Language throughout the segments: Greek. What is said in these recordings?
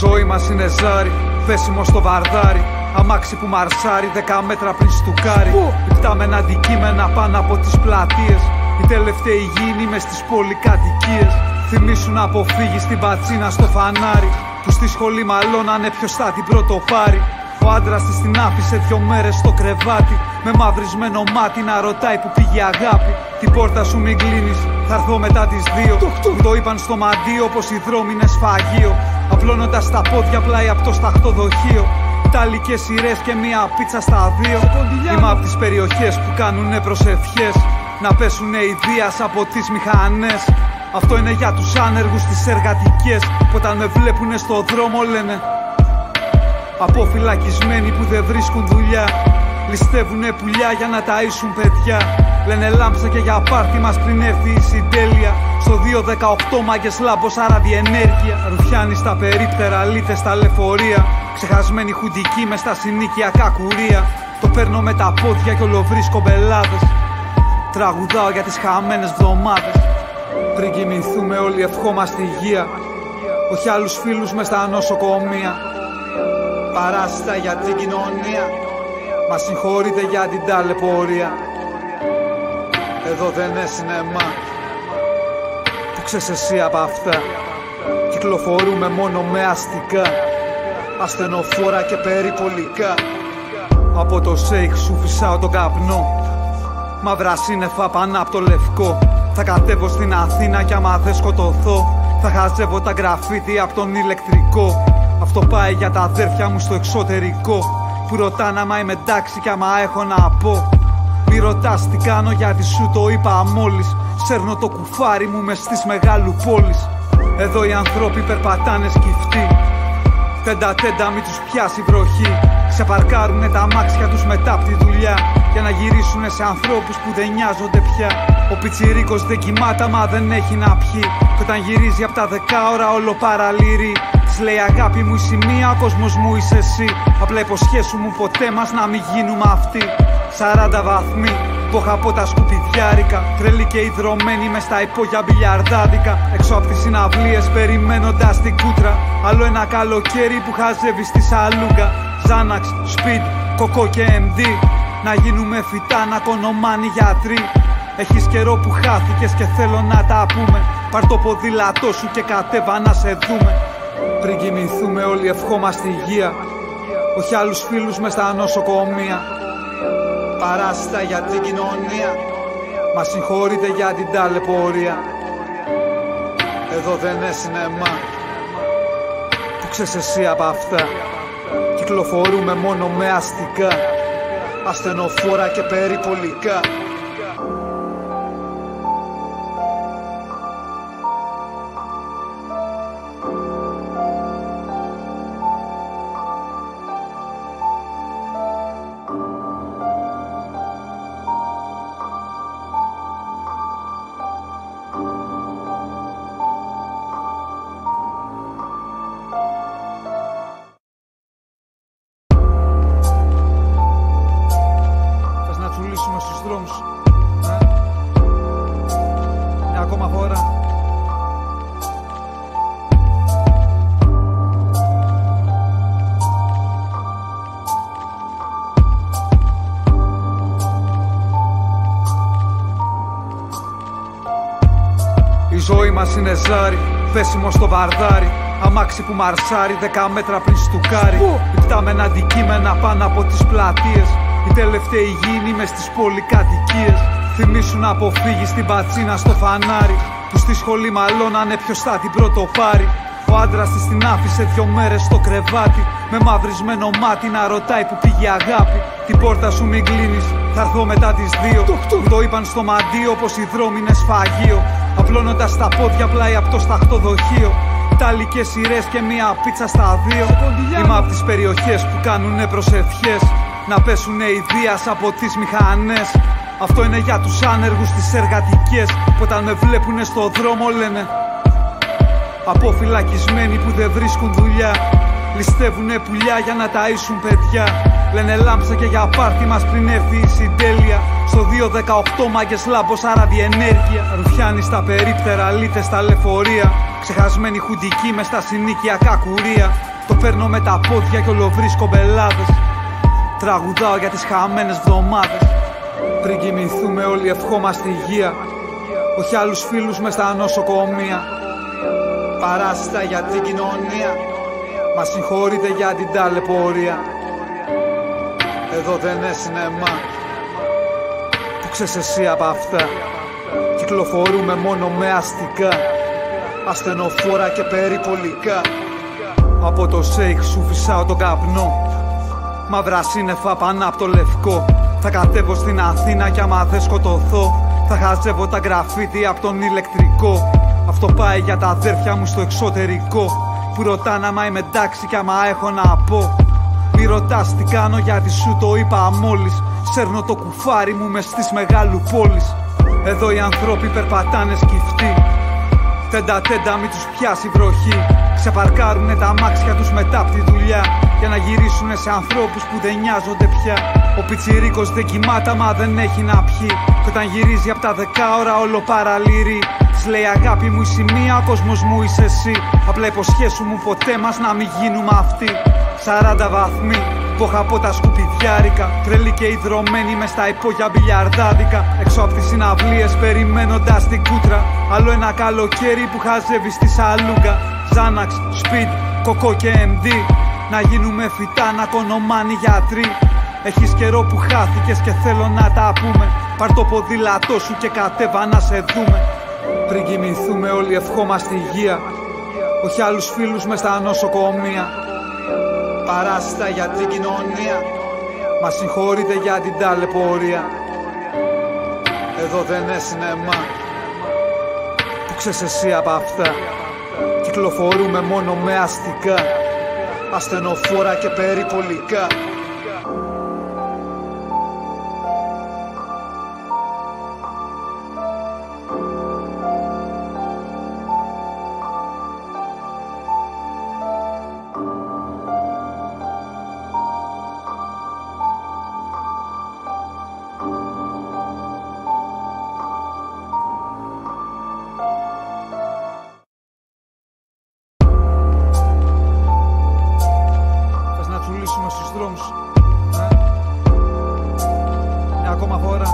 ζωή μας είναι ζάρι, πέσιμο στο βαρδάρι. Αμάξι που μαρσάρει 10 μέτρα πριν στουκάρει. Υπτάμενα αντικείμενα πάνω από τις πλατείες. Οι τελευταίοι γήινοι μες στις πολυκατοικίες. Θυμήσου να αποφύγεις την πατσίνα στο φανάρι, που στη σχολή μαλώνανε ποιος θα την πρωτοπάρει. Ο άντρας της την άφησε 2 μέρες στο κρεβάτι, με μαυρισμένο μάτι να ρωτάει που πήγε η αγάπη. Την πόρτα σου μην κλείνεις, θα έρθω μετά τις 2. Μου το είπαν στο μαντίο πως οι δρόμοι είναι σφαγείο, απλώνοντας τα πόδια πλάι από το σταχτοδοχείο. Ιταλικές σειρές και μία πίτσα στα 2. Είμαι από τις περιοχές που κάνουνε προσευχές να πέσουνε οι δίας από τις μηχανές. Αυτό είναι για τους άνεργους τις εργατικές, που όταν με βλέπουνε στο δρόμο λένε αποφυλακισμένοι που δεν βρίσκουν δουλειά. Ληστεύουνε πουλιά για να ταΐσουν παιδιά. Λένε λάμψα και για πάρτι μας πριν έρθει η συντέλεια. Στο 218 μάγκες λάμπος άρα διενέργεια. Ρουφιάνοι στα περίπτερα, λίτες στα λεωφορεία. Ξεχασμένοι χουντικοί μες στα συνοίκια κακουρία. Το παίρνω με τα πόδια κι ολοβρίσκω μπελάδες. Τραγουδάω για τις χαμένες βδομάδες. Πριν κοιμηθούμε όλοι ευχόμαστε υγεία, όχι άλλους φίλους μες στα νοσοκομεία. Παράσιτα για την κοινωνία, μας συγχωρείτε για την ταλαιπωρία. Εδώ δεν είναι σινεμά, που ξέρεις εσύ απ' αυτά. Κυκλοφορούμε μόνο με αστικά, ασθενοφόρα και περιπολικά. Από το σέιχ σου φυσάω τον καπνό, μαύρα σύννεφα πάνω απ' το λευκό. Θα κατέβω στην Αθήνα κι άμα δεν σκοτωθώ, θα χαζεύω τα γραφίτι απ' τον ηλεκτρικό. Αυτό πάει για τα αδέρφια μου στο εξωτερικό, που ρωτάνε άμα είμαι εντάξει κι άμα έχω να πω. Μη ρωτάς τι κάνω γιατί σου το είπα μόλις. Σέρνω το κουφάρι μου μες στις μεγάλου πόλεις. Εδώ οι ανθρώποι περπατάνε σκυφτοί, τέντα μη τους πιάσει βροχή. Ξεπαρκάρουνε τα αμάξια τους μετά απ' τη δουλειά, για να γυρίσουνε σε ανθρώπους που δεν νοιάζονται πια. Ο πιτσιρίκος δεν κοιμάται μα δεν έχει να πιει, κι όταν γυρίζει απ' τα 10 ώρα όλο παραλύρει. Της λέει αγάπη μου είσαι μία, ο κόσμος μου είσαι εσύ. Απλά υποσχέσου μου ποτέ μας να μην γίνουμε αυτοί. 40 βαθμοί, πόχα από τα σκουπιδιάρικα. Τρελή και ιδρωμένη μες στα υπόγεια μπιλιαρδάδικα. Έξω από τις συναυλίες περιμένοντας την κούτρα. Άλλο ένα καλοκαίρι που χαζεύει στη σαλούγκα. Ζάναξ, Speed, Κοκό και MD. Να γίνουμε φυτά, να κονομάνει γιατροί. Έχεις καιρό που χάθηκες και θέλω να τα πούμε. Πάρ' το ποδήλατό σου και κατέβα να σε δούμε. Πριν κοιμηθούμε όλοι ευχόμαστε υγεία, όχι άλλους φίλους μες στα νοσοκομεία. Παράσιτα για την κοινωνία, μας συγχωρείτε για την ταλαιπωρία. Εδώ δεν είναι σινεμά, που ξέρεις εσύ απ' αυτά. Κυκλοφορούμε μόνο με αστικά, ασθενοφόρα και περιπολικά. Στους δρόμους, μια ακόμα φορά. Η ζωή μας είναι ζάρι, πέσιμο στο βαρδάρι. Αμάξι που μαρσάρει 10 μέτρα πριν στουκάρει. Υπτάμενα αντικείμενα πάνω από τις πλατείες. Οι τελευταίοι γήινοι μες στις πολυκατοικίες. Θυμήσου να αποφύγεις την πατσίνα στο φανάρι, που στη σχολή μαλώνανε ποιος θα την πρωτοπάρει. Ο άντρας της την άφησε 2 μέρες στο κρεβάτι, με μαυρισμένο μάτι να ρωτάει που πήγε η αγάπη. Την πόρτα σου μην κλείνεις, θα έρθω μετά τις 2. Μου το είπαν στο μαντίο πως οι δρόμοι είναι σφαγείο, απλώνοντας τα πόδια πλάι από το σταχτοδοχείο. Ιταλικές σειρές και μία πίτσα στα 2. Είμαι από τις περιοχές που κάνουνε προσευχές να πέσουνε οι δίας από τις μηχανές. Αυτό είναι για τους άνεργους τις εργατικές, που όταν με βλέπουνε στο δρόμο λένε αποφυλακισμένοι που δεν βρίσκουν δουλειά. Ληστεύουνε πουλιά για να ταΐσουν παιδιά. Λένε λάμψα και για πάρτι μας πριν έρθει η συντέλεια. Στο 218 μάγκες λάμπος άρα διενέργεια. Ρουφιάνοι στα περίπτερα, λίτες στα λεωφορεία. Ξεχασμένοι χουντικοί μες στα συνοίκια κακουρία. Το παίρνω με τα πόδια κι όλο βρίσκω μπελάδες. Τραγουδάω για τις χαμένες βδομάδες. Πριν κοιμηθούμε όλοι ευχόμαστε υγεία, όχι άλλους φίλους μες στα νοσοκομεία. Παράσιτα για την κοινωνία, μας συγχωρείτε για την ταλαιπωρία. Εδώ δεν είναι σινεμά, που ξέρεις εσύ απ' αυτά. Κυκλοφορούμε μόνο με αστικά, ασθενοφόρα και περιπολικά. Από το σέιχ σου φυσάω τον καπνό, μαύρα σύννεφα πάνω απ' το λευκό. Θα κατέβω στην Αθήνα κι άμα δεν σκοτωθώ, θα χαζεύω τα γραφίτι απ' τον ηλεκτρικό. Αυτό πάει για τα αδέρφια μου στο εξωτερικό, που ρωτάνε άμα είμαι εντάξει κι άμα έχω να πω. Μη ρωτάς τι κάνω γιατί σου το είπα μόλις. Σέρνω το κουφάρι μου μες στις μεγάλου πόλεις. Εδώ οι ανθρώποι περπατάνε σκυφτοί, τέντα μη τους πιάσει βροχή. Ξεπαρκάρουνε τα αμάξια τους μετά απ' τη δουλειά, για να γυρίσουνε σε ανθρώπους που δεν νοιάζονται πια. Ο πιτσιρίκος δεν κοιμάται άμα δεν έχει να πιει, κι όταν γυρίζει απ' τα 10 ώρα όλο παραλύρει. Της λέει αγάπη μου η μία, ο κόσμος μου είσαι εσύ. Απλά υποσχέσου μου ποτέ μας να μην γίνουμε αυτοί. 40 βαθμοί, πόχα από τα σκουπιδιάρικα, τρελή και ιδρωμένη μες στα υπόγεια μπιλιαρδάδικα. Έξω από τις συναυλίες περιμένοντας την κούτρα, άλλο ένα καλοκαίρι που χαζεύει στη σαλούγκα. Ζάναξ, σπιτ, κοκό και MD, να γίνουμε φυτά, να κονομάνει γιατροί. Έχεις καιρό που χάθηκες και θέλω να τα πούμε. Πάρ' το ποδήλατό σου και κατέβα να σε δούμε. Πριν κοιμηθούμε όλοι ευχόμαστε υγεία, όχι άλλους φίλους μες στα νοσοκομεία. Παράσιτα για την κοινωνία, μας συγχωρείτε για την ταλαιπωρία. Εδώ δεν είναι σινεμά, που ξέρεις εσύ απ' αυτά. Κυκλοφορούμε μόνο με αστικά, ασθενοφόρα και περιπολικά. Στους δρόμους, μια ακόμα φορά.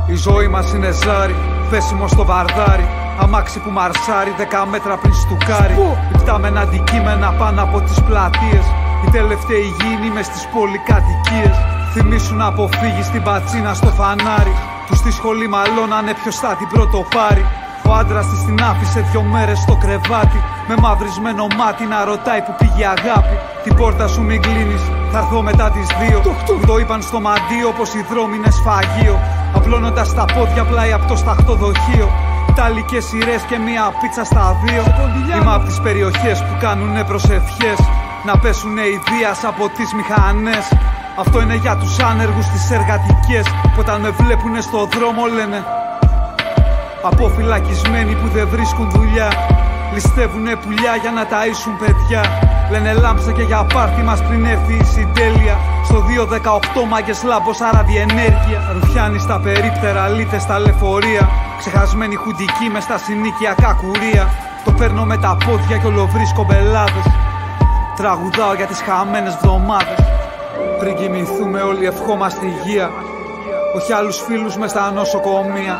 Η ζωή μας είναι ζάρι, πέσιμο στο βαρδάρι. Αμάξι που μαρσάρει 10 μέτρα πριν στουκάρει. Υπτάμενα αντικείμενα πάνω από τις πλατείες. Οι τελευταίοι γήινοι μες στις πολυκατοικίες. Θυμήσου να αποφύγεις την πατσίνα στο φανάρι, που στη σχολή μαλώνανε ποιος θα την πρώτο πάρει. Ο άντρας της την άφησε 2 μέρες στο κρεβάτι, με μαυρισμένο μάτι να ρωτάει που πήγε η αγάπη. Την πόρτα σου μην κλείνεις, θα έρθω μετά τις 2. Που το είπαν στο μαντίο πως οι δρόμοι είναι σφαγείο, απλώνοντας τα πόδια πλάι από το σταχτοδοχείο. Ιταλικές σειρές και μία πίτσα στα 2. Είμαι από τις περιοχές που κάνουνε προσευχές, να πέσουνε οι δίας από τις μηχανές. Αυτό είναι για τους άνεργους τις εργατικές, που όταν με βλέπουνε στο δρόμο λένε αποφυλακισμένοι που δεν βρίσκουν δουλειά. Ληστεύουνε πουλιά για να ταΐσουν παιδιά. Λένε λάμψε και για πάρτι μας πριν έρθει η συντέλεια. Στο 218 μάγκες λάμπος άρα διενέργεια. Ρουφιάνοι στα περίπτερα, λίτες στα λεωφορεία, ξεχασμένοι χουντικοί μες στα συνοικιακά κουρία. Το παίρνω με τα πόδια κι όλο βρίσκω μπελάδες. Τραγουδάω για τις χαμένες βδομάδες. Πριν κοιμηθούμε όλοι ευχόμαστε υγεία, όχι άλλους φίλους μες στα νοσοκομεία.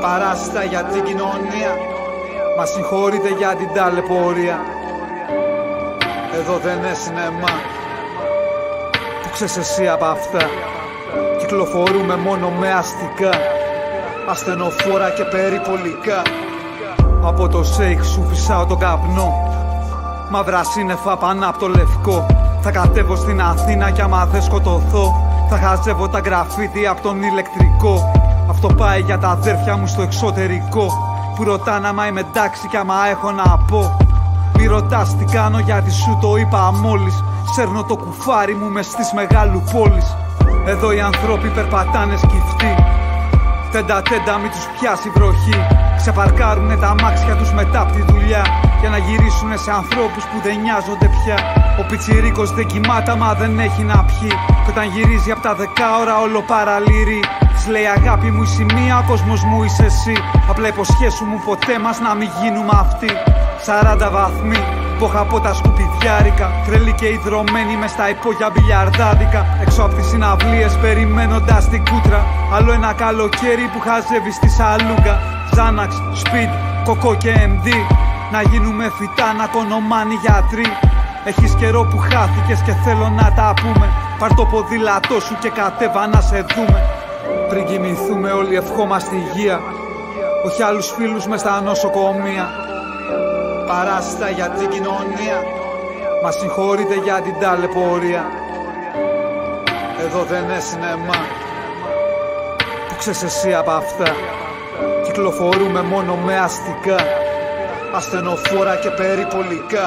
Παράσιτα για την κοινωνία, μας συγχωρείτε για την ταλαιπωρία. Εδώ δεν είναι σινεμά, που ξέρεις εσύ απ' αυτά. Κυκλοφορούμε μόνο με αστικά, ασθενοφόρα και περιπολικά. Από το σέιχ σου φυσάω τον καπνό, μαύρα σύννεφα πάνω απ' το λευκό. Θα κατέβω στην Αθήνα κι άμα δεν σκοτωθώ, θα χαζεύω τα γραφίτι απ' τον ηλεκτρικό. Αυτό πάει για τα αδέρφια μου στο εξωτερικό, που ρωτάνε άμα είμαι εντάξει κι άμα έχω να πω. Μη ρωτάς τι κάνω γιατί σου το είπα μόλις. Σέρνω το κουφάρι μου μες στις μεγάλου πόλεις. Εδώ οι ανθρώποι περπατάνε σκυφτοί, τέντα μη τους πιάσει βροχή. Ξεπαρκάρουνε τα αμάξια τους μετά απ' τη δουλειά, για να γυρίσουνε σε ανθρώπους που δεν νοιάζονται πια. Ο πιτσιρίκος δεν κοιμάται μα δεν έχει να πιει, κι όταν γυρίζει απ' τα 10 ώρα όλο παραλύρει. Της λέει αγάπη μου η σημεία, ο κόσμος μου είσαι εσύ. Απλά υποσχέσου μου ποτέ μας να μην γίνουμε αυτοί. 40 βαθμοί, πόχα από τα σκουπιδιάρικα. Τρελή και ιδρωμένη μες στα υπόγεια μπιλιαρδάδικα. Έξω από τις συναυλίες περιμένοντας την κούτρα. Άλλο ένα καλοκαίρι που χαζεύει στη σαλούγκα. Ζάναξ, Speed, Κοκό και MD. Να γίνουμε φυτά, να κονομάνει γιατροί. Έχεις καιρό που χάθηκες και θέλω να τα πούμε. Πάρ' το ποδήλατό σου και κατέβα να σε δούμε. Πριν κοιμηθούμε όλοι ευχόμαστε υγεία, όχι άλλους φίλους μες στα νοσοκομεία. Παράσιτα για την κοινωνία, μας συγχωρείτε για την ταλαιπωρία. Εδώ δεν είναι σινεμά, που ξέρεις εσύ απ' αυτά. Κυκλοφορούμε μόνο με αστικά, ασθενοφόρα και περιπολικά.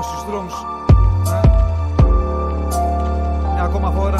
Στους δρόμους, μια ακόμα φορά.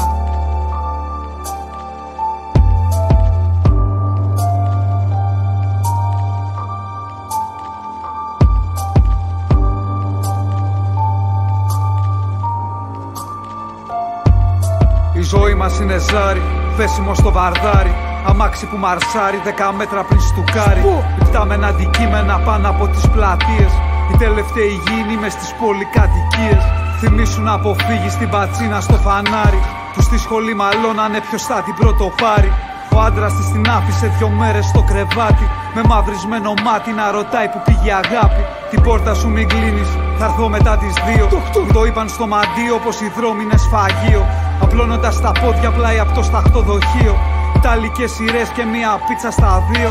Η ζωή μας είναι ζάρι, πέσιμο στο βαρδάρι. Αμάξι που μαρσάρει 10 μέτρα πριν στουκάρει. Υπτάμενα αντικείμενα πάνω από τις πλατείες. Οι τελευταίοι γήινοι μες στις πολυκατοικίες. Θυμήσου να αποφύγεις την πατσίνα στο φανάρι. Που στη σχολή μαλώνανε ποιος θα την πρωτοπάρει. Ο άντρας της την άφησε 2 μέρες στο κρεβάτι. Με μαυρισμένο μάτι να ρωτάει που πήγε η αγάπη. Την πόρτα σου μην κλείνεις, θα έρθω μετά τις 2. Μου το είπαν στο μαντίο πως οι δρόμοι είναι σφαγείο. Απλώνοντας τα πόδια πλάι από το σταχτοδοχείο. Ιταλικές σειρές και μία πίτσα στα 2.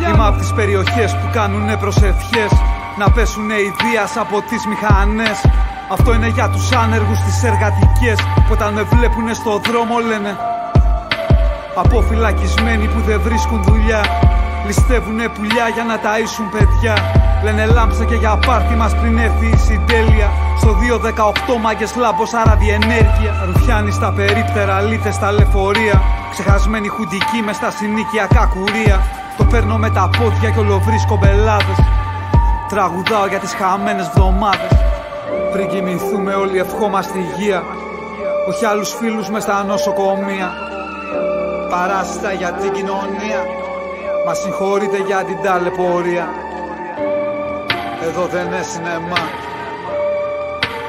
Είμαι από τις περιοχές που κάνουνε προσευχές. Να πέσουνε οι δίας από τις μηχανές. Αυτό είναι για τους άνεργους τις εργατικές. Που όταν με βλέπουνε στο δρόμο λένε αποφυλακισμένοι που δεν βρίσκουν δουλειά. Ληστεύουνε πουλιά για να ταΐσουν παιδιά. Λένε λάμψα και για πάρτι μας πριν έρθει η συντέλεια. Στο 218 μάγκες λάμπος άρα διενέργεια. Ρουφιάνοι στα περίπτερα, λίθες στα λεωφορεία. Ξεχασμένοι χουντικοί μες στα συνοίκια κακουρία. Το παίρνω με τα πόδια κι όλο βρίσκω μπελάδες. Τραγουδάω για τις χαμένες βδομάδες. Πριν κοιμηθούμε όλοι ευχόμαστε υγεία, όχι άλλους φίλους μες στα νοσοκομεία. Παράσιτα για την κοινωνία, μας συγχωρείτε για την ταλαιπωρία. Εδώ δεν είναι σινεμά,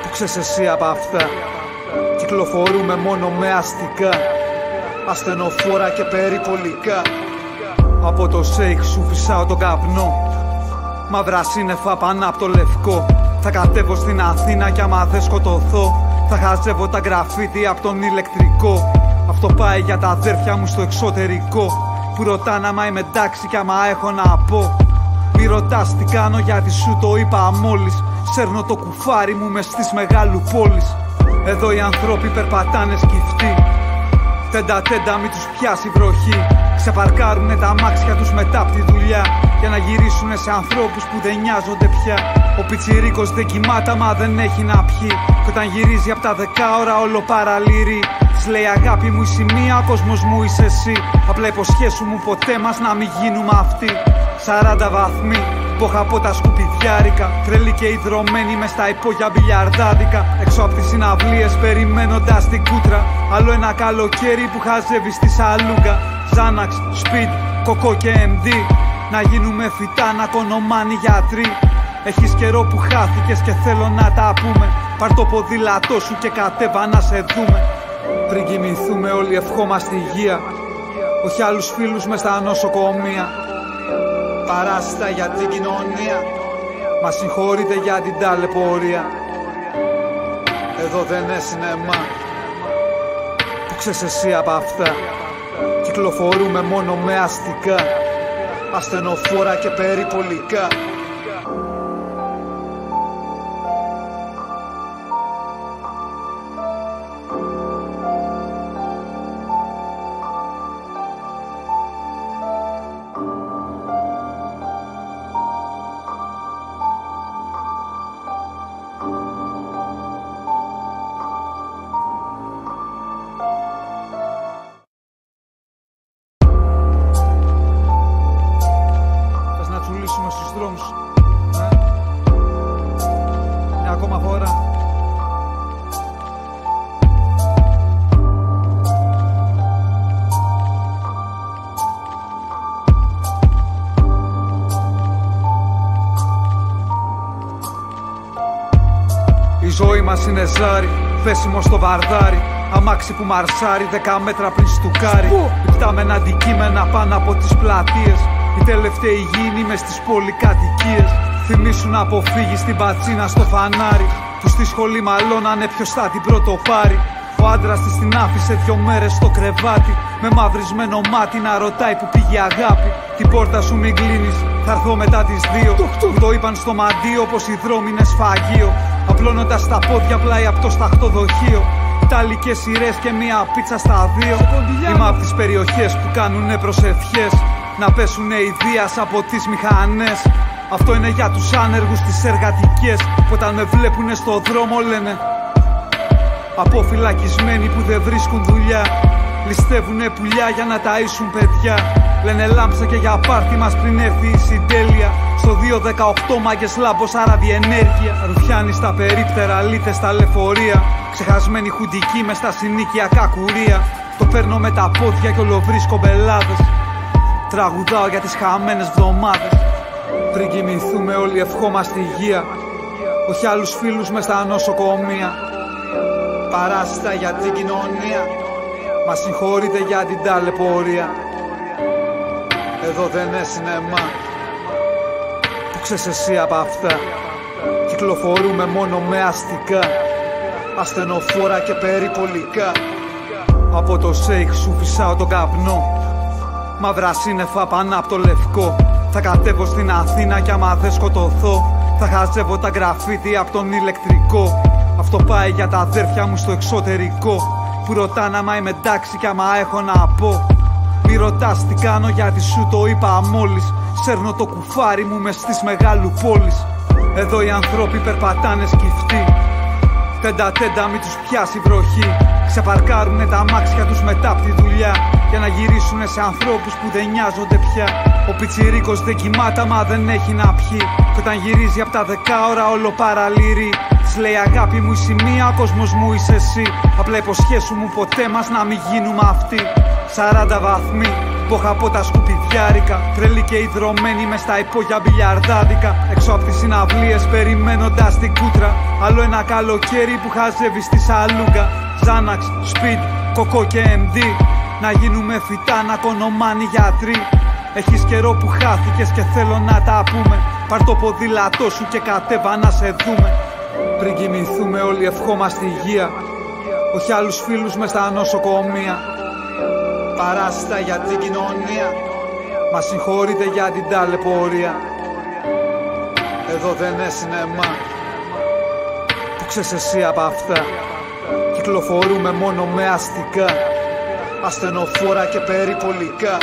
που ξέρεις εσύ απ' αυτά. Κυκλοφορούμε μόνο με αστικά, ασθενοφόρα και περιπολικά. Από το σέικ σου φυσάω τον καπνό. Μαύρα σύννεφα πάνω απ' το λευκό. Θα κατέβω στην Αθήνα κι άμα δεν σκοτωθώ. Θα χαζεύω τα γραφίτι απ' τον ηλεκτρικό. Αυτό πάει για τα αδέρφια μου στο εξωτερικό. Που ρωτάνε άμα είμαι εντάξει κι άμα έχω να πω. Μη ρωτάς τι κάνω γιατί σου το είπα μόλις. Σέρνω το κουφάρι μου μες στις μεγάλου πόλεις. Εδώ οι άνθρωποι περπατάνε σκυφτοί. Τέντα μη τους πιάσει βροχή. Ξεπαρκάρουνε τα αμάξια τους μετά απ' τη δουλειά. Για να γυρίσουνε σε ανθρώπους που δεν νοιάζονται πια. Ο πιτσιρίκος δεν κοιμάται μα δεν έχει να πιει. Κι όταν γυρίζει απ' τα 10 ώρα όλο παραλύρει. Της λέει αγάπη μου η σημεία, ο κόσμος μου είσαι εσύ. Απλά υποσχέσου μου ποτέ μας να μην γίνουμε αυτοί. 40 βαθμοί, πόχα από τα σκουπιδιάρικα. Τρελή και ιδρωμένη μες στα υπόγεια μπιλιαρδάδικα. Έξω από τις συναυλίες περιμένοντας την κούτρα. Άλλο ένα καλοκαίρι που χαζεύει στη σαλούγκα. Ζάναξ, Speed, Κοκό και MD. Να γίνουμε φυτά, να κονομάνει γιατροί. Έχεις καιρό που χάθηκες και θέλω να τα πούμε. Πάρ' το ποδήλατό σου και κατέβα να σε δούμε. Πριν κοιμηθούμε όλοι ευχόμαστε υγεία, όχι άλλους φίλους μες στα νοσοκομεία. Παράσιτα για την κοινωνία, μας συγχωρείτε για την ταλαιπωρία. Εδώ δεν είναι σινεμά, που ξέρεις εσύ απ' αυτά. Κυκλοφορούμε μόνο με αστικά, ασθενοφόρα και περιπολικά. ζωή μας είναι ζάρι, πέσιμο στο βαρδάρι. Αμάξι που μαρσάρει 10 μέτρα πριν στουκάρει. Υπτάμενα αντικείμενα πάνω από τις πλατείες. Οι τελευταίοι γήινοι μες στις πολυκατοικίες. Θυμήσου να αποφύγεις την πατσίνα στο φανάρι. Που στη σχολή μαλώνανε ποιος θα την πρώτο πάρει. Ο άντρας της την άφησε 2 μέρες στο κρεβάτι. Με μαυρισμένο μάτι να ρωτάει που πήγε η αγάπη. Την πόρτα σου μην κλείνεις, θα έρθω μετά τις 2. Μου το είπαν στο μαντίο πως οι δρόμοι είναι σφαγείο. Απλώνοντας τα πόδια πλάι από το σταχτοδοχείο. Ιταλικές σειρές και μία πίτσα στα 2. Είμαι από τις περιοχές που κάνουνε προσευχές. Να πέσουνε οι δίας από τις μηχανές. Αυτό είναι για τους άνεργους τις εργατικές. Που όταν με βλέπουνε στο δρόμο λένε αποφυλακισμένοι που δεν βρίσκουν δουλειά. Ληστεύουνε πουλιά για να ταΐσουν παιδιά. Λένε λάμψα και για πάρτι μας πριν έρθει η συντέλεια. Στο 218 μάγκες λάμπος άρα διενέργεια. Ρουφιάνοι στα περίπτερα, λίτες στα λεωφορεία. Ξεχασμένοι χουντικοί μες στα συνοίκια κακουρία. Το παίρνω με τα πόδια κι όλο βρίσκω μπελάδες. Τραγουδάω για τις χαμένες βδομάδες. Πριν κοιμηθούμε όλοι ευχόμαστε υγεία. Όχι άλλους φίλους μες στα νοσοκομεία. Παράσιτα για την κοινωνία. Μας συγχωρείτε για την ταλαιπωρία. Εδώ δεν είναι σινεμά. Που ξέρεις εσύ απ' αυτά. Κυκλοφορούμε μόνο με αστικά. Ασθενοφόρα και περιπολικά. Από το σέιχ σου φυσάω τον καπνό. Μαύρα σύννεφα πάνω απ' το λευκό. Θα κατέβω στην Αθήνα κι άμα δεν σκοτωθώ. Θα χαζεύω τα γραφίτι απ' τον ηλεκτρικό. Αυτό πάει για τα αδέρφια μου στο εξωτερικό. Που ρωτάνε άμα είμαι εντάξει κι άμα έχω να πω. Μη ρωτάς τι κάνω γιατί σου το είπα μόλις. Σέρνω το κουφάρι μου μες στις μεγάλου πόλεις. Εδώ οι άνθρωποι περπατάνε σκυφτοί. Τέντα μη τους πιάσει βροχή. Ξεπαρκάρουνε τα αμάξια τους μετά απ' τη δουλειά. Για να γυρίσουνε σε ανθρώπους που δεν νοιάζονται πια. Ο πιτσιρίκος δεν κοιμάται μα δεν έχει να πιει. Κι όταν γυρίζει απ' τα 10 ώρα όλο παραλύρει. Της λέει αγάπη μου είσαι μία, ο κόσμος μου είσαι εσύ. Απλά υποσχέσου μου ποτέ μας να μην γίνουμε αυτοί. 40 βαθμοί, πόχα από τα σκουπιδιάρικα. Τρελή και ιδρωμένη μες στα υπόγεια μπιλιαρδάδικα. Έξω από τις συναυλίες περιμένοντας την κούτρα. Άλλο ένα καλοκαίρι που χαζεύει στη σαλούγκα. Ζάναξ, σπιντ, κοκό και MD. Να γίνουμε φυτά, να κονομάνει γιατροί. Έχεις καιρό που χάθηκες και θέλω να τα πούμε. Πάρ' το ποδήλατό σου και κατέβα να σε δούμε. Πριν κοιμηθούμε όλοι ευχόμαστε υγεία. Όχι άλλους φίλους μες στα νοσοκομεία. Παράσιτα για την κοινωνία. Μας συγχωρείτε για την ταλαιπωρία. Εδώ δεν είναι σινεμά. Που ξέρεις εσύ απ' αυτά. Κυκλοφορούμε μόνο με αστικά. Ασθενοφόρα και περιπολικά.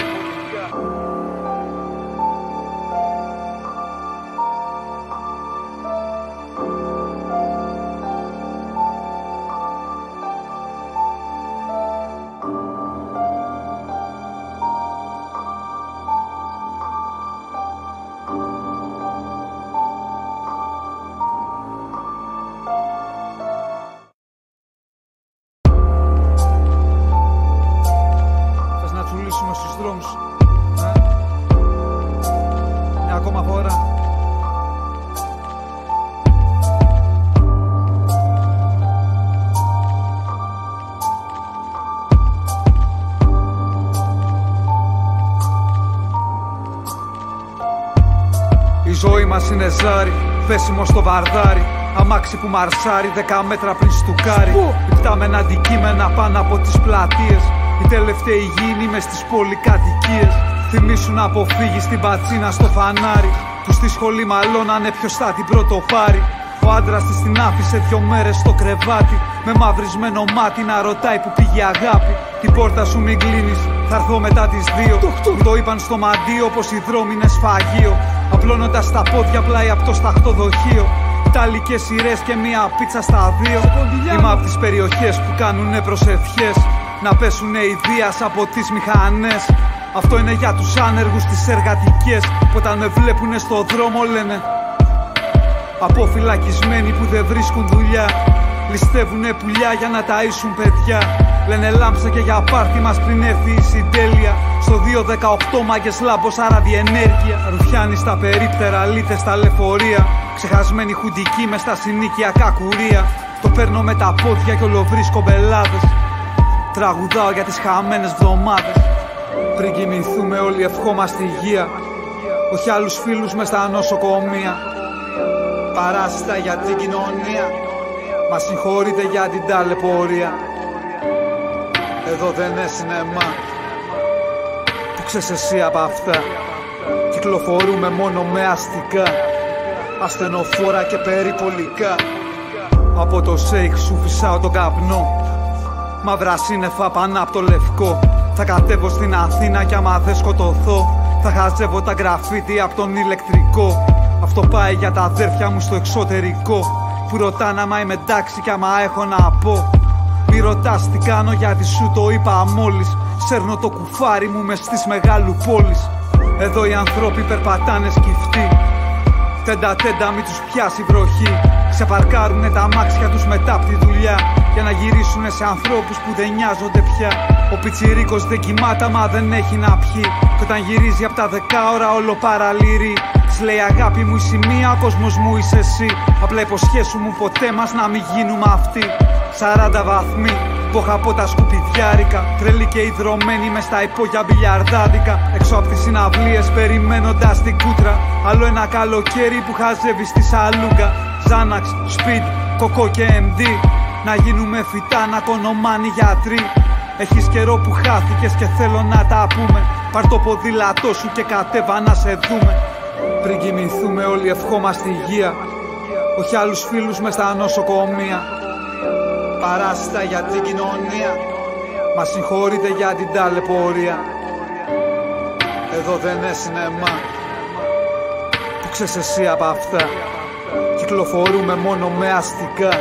Στους δρόμους. Μια ακόμα φορά. Η ζωή μας είναι ζάρι, πέσιμο στο βαρδάρι. Αμάξι που μαρσάρει 10 μέτρα πριν στουκάρει. Υπτάμενα αντικείμενα πάνω από τις πλατείες. Οι τελευταίοι γήινοι μες στις πολυκατοικίες. Θυμήσου να αποφύγεις την πατσίνα στο φανάρι. Που στη σχολή μαλώνανε ποιος θα την πρώτο πάρει. Ο άντρας της την άφησε 2 μέρες στο κρεβάτι. Με μαυρισμένο μάτι να ρωτάει που πήγε η αγάπη. Την πόρτα σου μην κλείνεις, θα έρθω μετά τις 2. Μου το είπαν στο μαντίο πως οι δρόμοι είναι σφαγείο. Απλώνοντας τα πόδια πλάι από το σταχτοδοχείο. Ιταλικές σειρές και μία πίτσα στα 2. Είμαι από τις περιοχές που κάνουνε προσευχές. Να πέσουνε οι δίας από τις μηχανές. Αυτό είναι για τους άνεργους τις εργατικές. Που όταν με βλέπουνε στο δρόμο λένε αποφυλακισμένοι που δεν βρίσκουν δουλειά. Ληστεύουνε πουλιά για να ταΐσουν παιδιά. Λένε λάμψα και για πάρτι μας πριν έρθει η συντέλεια. Στο 218 μάγκες λάμπος άρα διενέργεια. Ρουφιάνοι στα περίπτερα, λίτες στα λεωφορεία. Ξεχασμένοι χουντικοί μες στα συνοίκια κακουρία. Το παίρνω με τα πόδια κι ολοβρίσκω μπελάδες. Τραγουδάω για τις χαμένες βδομάδες. Πριν κοιμηθούμε όλοι ευχόμαστε υγεία, όχι άλλους φίλους μες στα νοσοκομεία. Παράσιτα για την κοινωνία, μας συγχωρείτε για την ταλαιπωρία. Εδώ δεν είναι σινεμά, που ξέρεις εσύ απ' αυτά. Κυκλοφορούμε μόνο με αστικά, ασθενοφόρα και περιπολικά. Από το σέιχ σου φυσάω τον καπνό, μαύρα σύννεφα πάνω απ' το λευκό. Θα κατέβω στην Αθήνα κι άμα δεν σκοτωθώ, θα χαζεύω τα γραφίτι απ' τον ηλεκτρικό. Αυτό πάει για τα αδέρφια μου στο εξωτερικό, που ρωτάνε άμα είμαι εντάξει κι άμα έχω να πω. Μη ρωτάς τι κάνω γιατί σου το είπα μόλις. Σέρνω το κουφάρι μου μες στις μεγάλου πόλεις. Εδώ οι άνθρωποι περπατάνε σκυφτοί, τέντα μη τους πιάσει βροχή. Ξεπαρκάρουνε τα αμάξια τους μετά απ' τη δουλειά, για να γυρίσουνε σε ανθρώπους που δεν νοιάζονται πια. Ο πιτσιρίκος δεν κοιμάται μα δεν έχει να πιει, κι όταν γυρίζει απ' τα 10 ώρα όλο παραλύρει. Της λέει αγάπη μου είσαι μία, ο κόσμος μου είσαι εσύ. Απλά υποσχέσου μου ποτέ μας να μην γίνουμε αυτοί. 40 βαθμοί, πόχα από τα σκουπιδιάρικα, τρελή και ιδρωμένη μες στα υπόγεια μπιλιαρδάδικα. Έξω απ' τις συναυλίες περιμένοντας την κούτρα, άλλο ένα καλοκαίρι που χαζεύει στη σαλούγκα. Ζάναξ, Speed, Κοκό και MD, να γίνουμε φυτά, να κονομάνει γιατροί. Έχεις καιρό που χάθηκες και θέλω να τα πούμε. Πάρ' το ποδήλατό σου και κατέβα να σε δούμε. Πριν κοιμηθούμε όλοι ευχόμαστε υγεία, όχι άλλους φίλους μες στα νοσοκομεία. Παράσιτα για την κοινωνία, μας συγχωρείτε για την ταλαιπωρία. Εδώ δεν είναι σινεμά, που ξέρεις εσύ απ' αυτά. Κυκλοφορούμε μόνο με αστικά,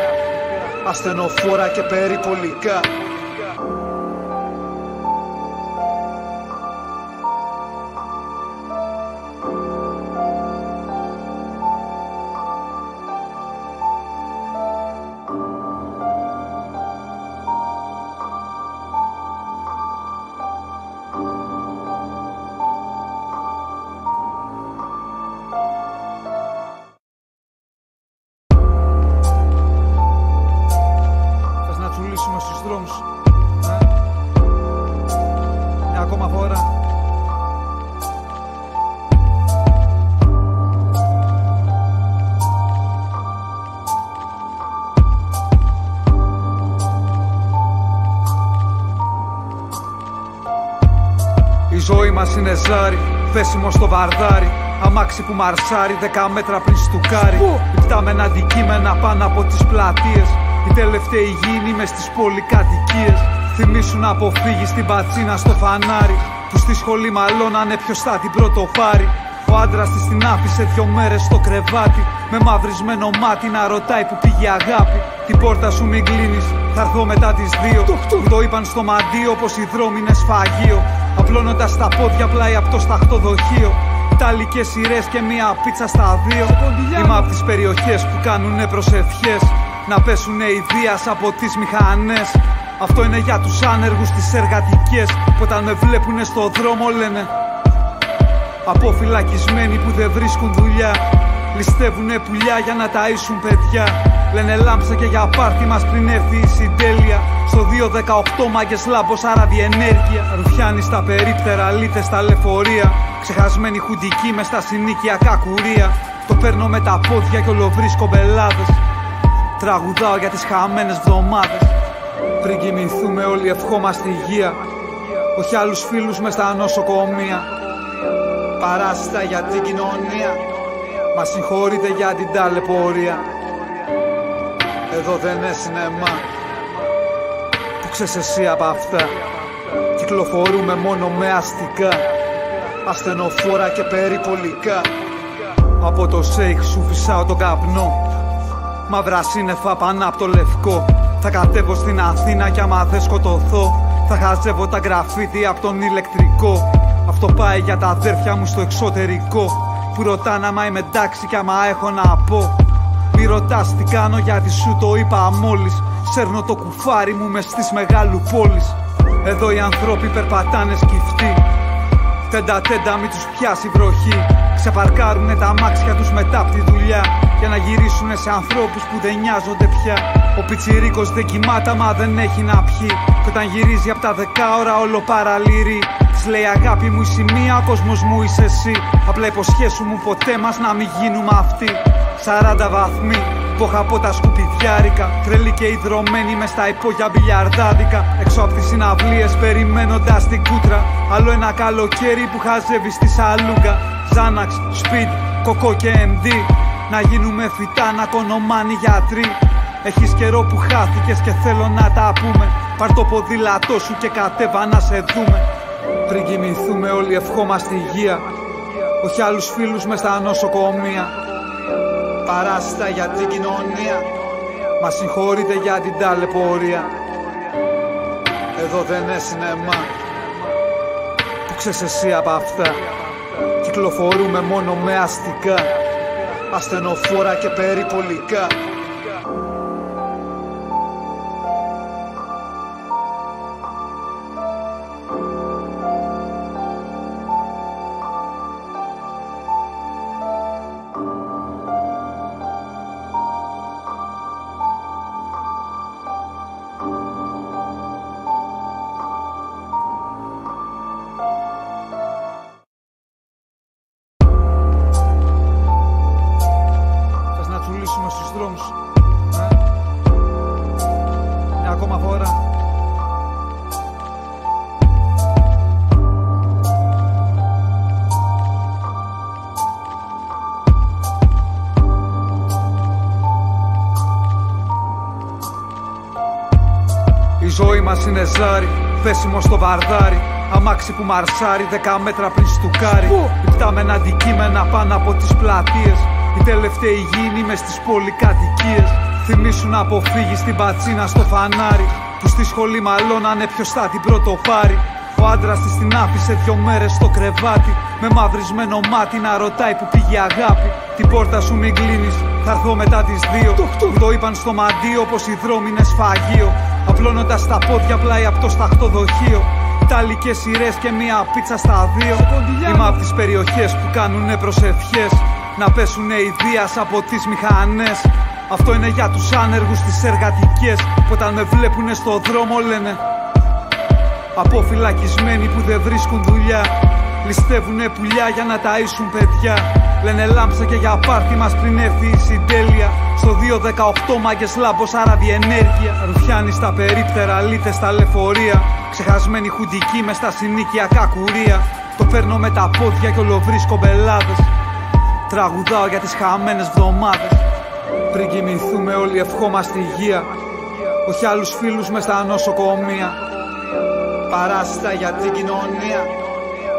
ασθενοφόρα και περιπολικά. Στους δρόμους, μια ακόμα φορά. Η ζωή μας είναι ζάρι, πέσιμο στο βαρδάρι. Αμάξι που μαρσάρει 10 μέτρα πριν στουκάρει. Υπτάμενα αντικείμενα πάνω από τις πλατείες. Οι τελευταίοι γήινοι μες στις πολυκατοικίες. Θυμήσου να αποφύγεις την πατσίνα στο φανάρι, που στη σχολή μαλώνανε ποιος θα την πρώτο πάρει. Ο άντρας της την άφησε 2 μέρες στο κρεβάτι, με μαυρισμένο μάτι να ρωτάει που πήγε η αγάπη. Την πόρτα σου μην κλείνεις, θα έρθω μετά τις 2. Που το είπαν στο μαντίο πως οι δρόμοι είναι σφαγείο, απλώνοντας τα πόδια πλάι από το σταχτοδοχείο. Ιταλικές σειρές και μία πίτσα στα 2. Είμαι απ' τις περιοχές που κάνουνε προσευχές, να πέσουνε οι δίας από τις μηχανές. Αυτό είναι για τους άνεργους τις εργατικές, που όταν με βλέπουνε στο δρόμο λένε αποφυλακισμένοι που δεν βρίσκουν δουλειά. Ληστεύουνε πουλιά για να ταΐσουν παιδιά. Λένε λάμψε και για πάρτι μας πριν έρθει η συντέλεια. Στο 218 μάγκες λάμπος άρα διενέργεια. Ρουφιάνοι στα περίπτερα, λίτες στα λεωφορεία, ξεχασμένοι χουντικοί μες στα συνοικιακά κουρία. Το παίρνω με τα πόδια κι ολοβρίσκω μπελάδες. Τραγουδάω για τις χαμένες βδομάδες. Πριν κοιμηθούμε όλοι ευχόμαστε υγεία, όχι άλλους φίλους μες στα νοσοκομεία. Παράσιτα για την κοινωνία, μας συγχωρείτε για την ταλαιπωρία. Εδώ δεν είναι σινεμά, που ξέρεις εσύ απ' αυτά. Κυκλοφορούμε μόνο με αστικά, ασθενοφόρα και περιπολικά. Από το σέιχ σου φυσάω τον καπνό, μαύρα σύννεφα πάνω απ' το λευκό. Θα κατέβω στην Αθήνα κι άμα δεν σκοτωθώ, θα χαζεύω τα γραφίτι απ' τον ηλεκτρικό. Αυτό πάει για τα αδέρφια μου στο εξωτερικό, που ρωτάνε άμα είμαι εντάξει κι άμα έχω να πω. Μη ρωτάς τι κάνω γιατί σου το είπα μόλις. Σέρνω το κουφάρι μου μες στις μεγάλου πόλεις. Εδώ οι άνθρωποι περπατάνε σκυφτοί, τέντα μη τους πιάσει βροχή. Ξεπαρκάρουνε τα αμάξια τους μετά απ' τη δουλειά για να γυρίσουνε σε ανθρώπους που δεν νοιάζονται πια. Ο πιτσιρίκος δεν κοιμάται μα δεν έχει να πιει, κι όταν γυρίζει απ' τα 10 ώρα όλο παραλύρει. Της λέει αγάπη μου η σημεία, ο κόσμος μου είσαι εσύ. Απλά υποσχέσου μου ποτέ μας να μην γίνουμε αυτοί. 40 βαθμοί, πόχα από τα σκουπιδιάρικα. Τρελή και ιδρωμένη μες στα υπόγεια μπιλιαρδάδικα. Έξω από τις συναυλίες περιμένοντας την κούτρα. Άλλο ένα καλοκαίρι που χαζεύει στη σαλούγκα. Ζάναξ, Speed, Κοκό και MD. Να γίνουμε φυτά, να κονομάνει γιατροί. Έχεις καιρό που χάθηκες και θέλω να τα πούμε. Πάρ' το ποδήλατό σου και κατέβα να σε δούμε. Πριν κοιμηθούμε όλοι ευχόμαστε υγεία, όχι άλλους φίλους μες στα νοσοκομεία. Παράσιτα για την κοινωνία, μας συγχωρείτε για την ταλαιπωρία. Εδώ δεν είναι σινεμά, που ξέρεις εσύ απ' αυτά. Κυκλοφορούμε μόνο με αστικά, ασθενοφόρα και περιπολικά. Στους δρόμους, μια ακόμα φορά. Η ζωή μας είναι ζάρι, πέσιμο στο βαρδάρι. Αμάξι που μαρσάρει 10 μέτρα πριν στουκάρει. Υπτάμενα αντικείμενα πάνω από τις πλατείες. Οι τελευταίοι γήινοι μες στις πολυκατοικίες. Θυμήσου να αποφύγεις την πατσίνα στο φανάρι. Που στη σχολή μαλώνανε ποιος θα την πρωτοπάρει. Ο άντρας της την άφησε 2 μέρες στο κρεβάτι. Με μαυρισμένο μάτι να ρωτάει που πήγε η αγάπη. Την πόρτα σου μην κλείνεις, θα έρθω μετά τις 2. Που το είπαν στο μαντίο πως οι δρόμοι είναι σφαγείο. Απλώνοντας τα πόδια πλάι από το σταχτοδοχείο. Ιταλικές σειρές και μία πίτσα στα 2. Είμαι από τις περιοχές που κάνουνε προσευχές. Να πέσουνε οι δίας από τις μηχανές. Αυτό είναι για τους άνεργους τις εργατικές, που όταν με βλέπουνε στο δρόμο λένε αποφυλακισμένοι που δεν βρίσκουν δουλειά. Ληστεύουνε πουλιά για να ταΐσουν παιδιά. Λένε λάμψε και για πάρτι μας πριν έρθει η συντέλεια. Στο 218 μάγκες λάμπος άρα διενέργεια. Ρουφιάνοι στα περίπτερα, λίτες στα λεωφορεία. Ξεχασμένοι χουντικοί μες στα συνοικιακά κουρία. Το παίρνω με τα πόδια κι όλο βρίσκω μπελάδες. Τραγουδάω για τις χαμένες βδομάδες. Πριν κοιμηθούμε όλοι ευχόμαστε υγεία, όχι άλλους φίλους μες στα νοσοκομεία. Παράσιτα για την κοινωνία,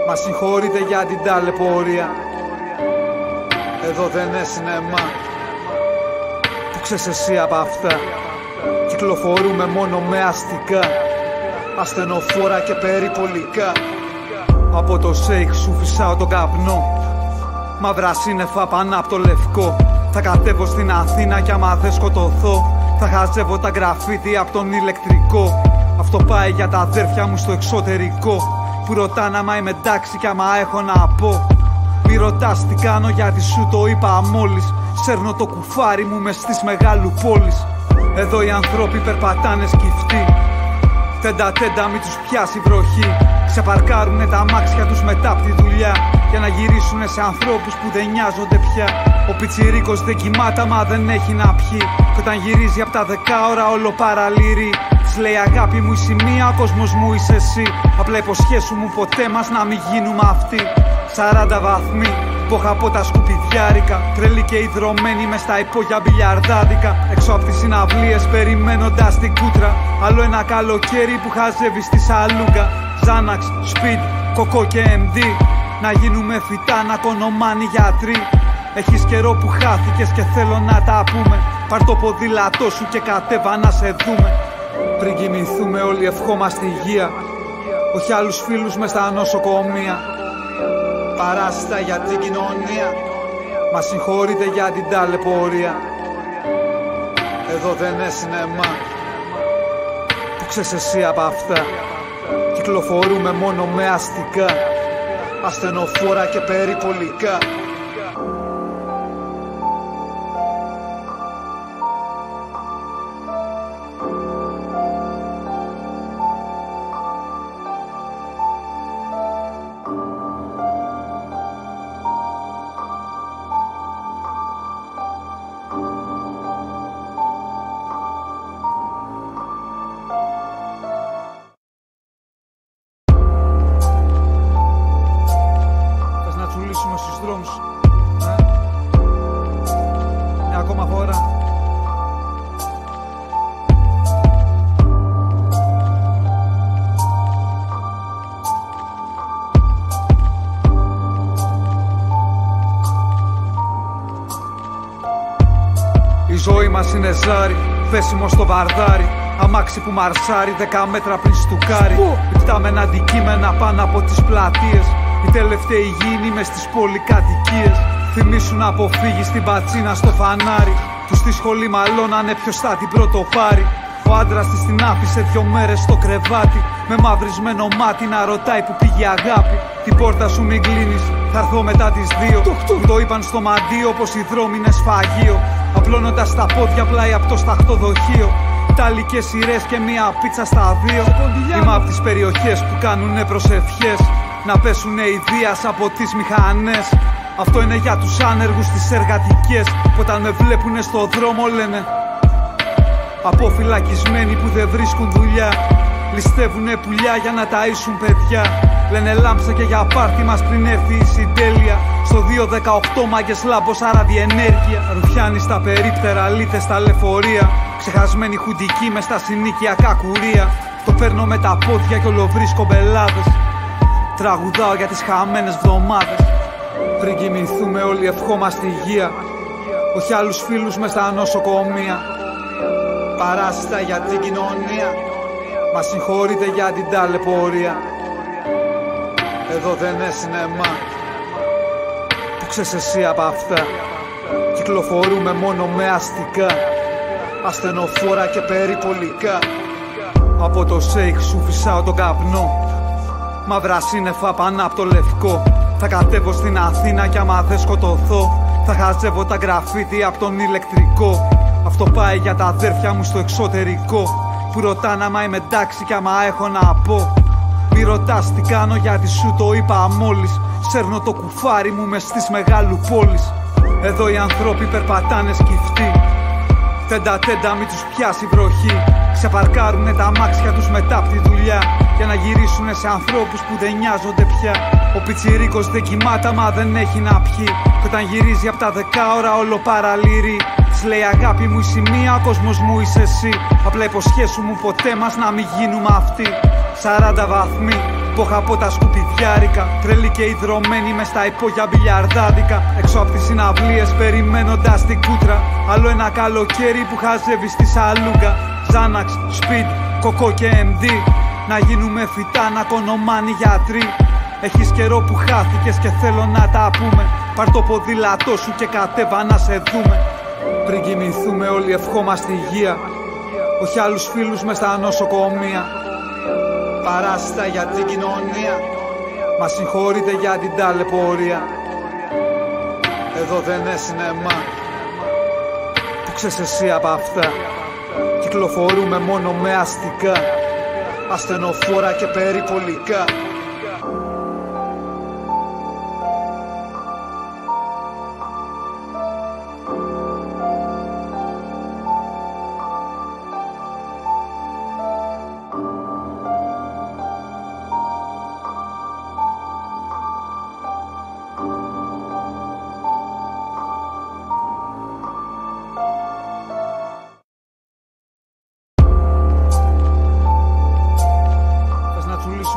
μας συγχωρείτε για την ταλαιπωρία. Εδώ δεν είναι σινεμά, που ξέρεις εσύ απ' αυτά. Κυκλοφορούμε μόνο με αστικά, ασθενοφόρα και περιπολικά. Από το σέιχ σου φυσάω τον καπνό. Μαύρα σύννεφα πάνω απ' το λευκό. Θα κατέβω στην Αθήνα κι άμα δεν σκοτωθώ. Θα χαζεύω τα γραφίτι απ' τον ηλεκτρικό. Αυτό πάει για τα αδέρφια μου στο εξωτερικό, που ρωτάνε άμα είμαι εντάξει κι άμα έχω να πω. Μη ρωτάς τι κάνω γιατί σου το είπα μόλις. Σέρνω το κουφάρι μου μες στις μεγάλου πόλεις. Εδώ οι άνθρωποι περπατάνε σκυφτοί. Τέντα μη τους πιάσει βροχή. Ξεπαρκάρουνε τα αμάξια τους μετά απ' τη δουλειά για να γυρίσουνε σε ανθρώπους που δεν νοιάζονται πια. Ο πιτσιρίκος δεν κοιμάται μα δεν έχει να πιει, κι όταν γυρίζει απ' τα 10 ώρα όλο παραλύρει. Της λέει αγάπη μου η σημεία, ο κόσμος μου είσαι εσύ. Απλά υποσχέσου μου ποτέ μας να μην γίνουμε αυτοί. 40 βαθμοί, πόχα από τα σκουπιδιάρικα. Τρελή και ιδρωμένη μες στα υπόγεια μπιλιαρδάδικα. Έξω από τις συναυλίες περιμένοντας την κούτρα. Άλλο ένα καλοκαίρι που χαζεύει στη σαλούγκα. Ζάναξ, Speed, Κοκό και MD. Να γίνουμε φυτά, να κονομάνει γιατροί. Έχεις καιρό που χάθηκες και θέλω να τα πούμε. Πάρ' το ποδήλατό σου και κατέβα να σε δούμε. Πριν κοιμηθούμε όλοι ευχόμαστε υγεία, όχι άλλους φίλους μες στα νοσοκομεία. Παράσιτα για την κοινωνία, μας συγχωρείτε για την ταλαιπωρία. Εδώ δεν είναι σινεμά, που ξέρεις εσύ απ' αυτά. Κυκλοφορούμε μόνο με αστικά, ασθενοφόρα και περιπολικά. στους δρόμους. Μια ακόμα φορά. Η ζωή μας είναι ζάρι, πέσιμο στο βαρδάρι. Αμάξι που μαρσάρει 10 μέτρα πριν στουκάρει. Υπτάμενα αντικείμενα πάνω από τις πλατείες. Οι τελευταίοι γήινοι μες στις πολυκατοικίες. Θυμήσου να αποφύγεις την πατσίνα στο φανάρι. Τους στη σχολή μαλώνανε ποιος θα την πρώτο πάρει. Ο άντρας της την άφησε 2 μέρες στο κρεβάτι. Με μαυρισμένο μάτι να ρωτάει που πήγε η αγάπη. Την πόρτα σου μην κλείνεις, θα έρθω μετά τις 2. Μου το είπαν στο μαντίο πως οι δρόμοι είναι σφαγείο. Απλώνοντας τα πόδια πλάι από το σταχτοδοχείο. Ιταλικές σειρές και μία πίτσα στα 2. Είμαι από τις περιοχές που κάνουνε προσευχές. Να πέσουνε οι δίας από τις μηχανές. Αυτό είναι για τους άνεργους τις εργατικές. Που όταν με βλέπουνε στο δρόμο λένε αποφυλακισμένοι που δεν βρίσκουν δουλειά. Ληστεύουνε πουλιά για να ταΐσουν παιδιά. Λένε λάμψα και για πάρτι μας πριν έρθει η συντέλεια. Στο 218 μάγκες λάμπος ραδιενέργεια. Ρουφιάνοι στα περίπτερα, λίτες στα λεωφορεία. Ξεχασμένοι χουντικοί μες στα συνοίκια κακουρία. Το παίρνω με τα πόδια κι όλο βρίσκω μπελάδες. Τραγουδάω για τις χαμένες βδομάδες. Πριν κοιμηθούμε όλοι ευχόμαστε υγεία. Όχι άλλους φίλους μες στα νοσοκομεία. Παράσιτα για την κοινωνία. Μας συγχωρείτε για την ταλαιπωρία. Εδώ δεν είναι σινεμά. Που ξέρεις εσύ απ' αυτά. Κυκλοφορούμε μόνο με αστικά. Ασθενοφόρα και περιπολικά. Από το σέικ σου φυσάω τον καπνό. Μαύρα σύννεφα πάνω απ' το λευκό. Θα κατέβω στην Αθήνα κι άμα δεν σκοτωθώ. Θα χαζεύω τα γραφίτι απ' τον ηλεκτρικό. Αυτό πάει για τα αδέρφια μου στο εξωτερικό. Που ρωτάνε άμα είμαι εντάξει κι άμα έχω να πω. Μη ρωτάς τι κάνω γιατί σου το είπα μόλις. Σέρνω το κουφάρι μου μες στις μεγάλου πόλεις. Εδώ οι άνθρωποι περπατάνε σκυφτοί. Τέντα μη τους πιάσει βροχή. Ξεπαρκάρουνε τα αμάξια τους μετά απ' τη δουλειά. Για να γυρίσουνε σε ανθρώπους που δεν νοιάζονται πια. Ο πιτσιρίκος δεν κοιμάται μα δεν έχει να πιει. Κι όταν γυρίζει απ' τα 10 ώρα όλο παραλύρει. Της λέει αγάπη μου είσαι μία, ο κόσμος μου είσαι εσύ. Απλά υποσχέσου μου ποτέ μας να μην γίνουμε αυτοί. 40 βαθμοί, πόχα από τα σκουπιδιάρικα. Τρελή και ιδρωμένη μες στα υπόγεια μπιλιαρδάδικα. Έξω από τις συναυλίες περιμένοντας την κούτρα. Άλλο ένα καλοκαίρι που χαζεύει στη σαλούγκα. Ζάναξ, σπιντ, κοκό και MD. Να γίνουμε φυτά, να κονομάνει γιατροί. Έχεις καιρό που χάθηκες και θέλω να τα πούμε. Πάρ' το ποδήλατό σου και κατέβα να σε δούμε. Πριν κοιμηθούμε όλοι ευχόμαστε υγεία. Όχι άλλους φίλους μες στα νοσοκομεία. Παράσιτα για την κοινωνία. Μας συγχωρείτε για την ταλαιπωρία. Εδώ δεν είναι σινεμά. Που ξέρεις εσύ απ' αυτά. Κυκλοφορούμε μόνο με αστικά. Ασθενοφόρα και περιπολικά.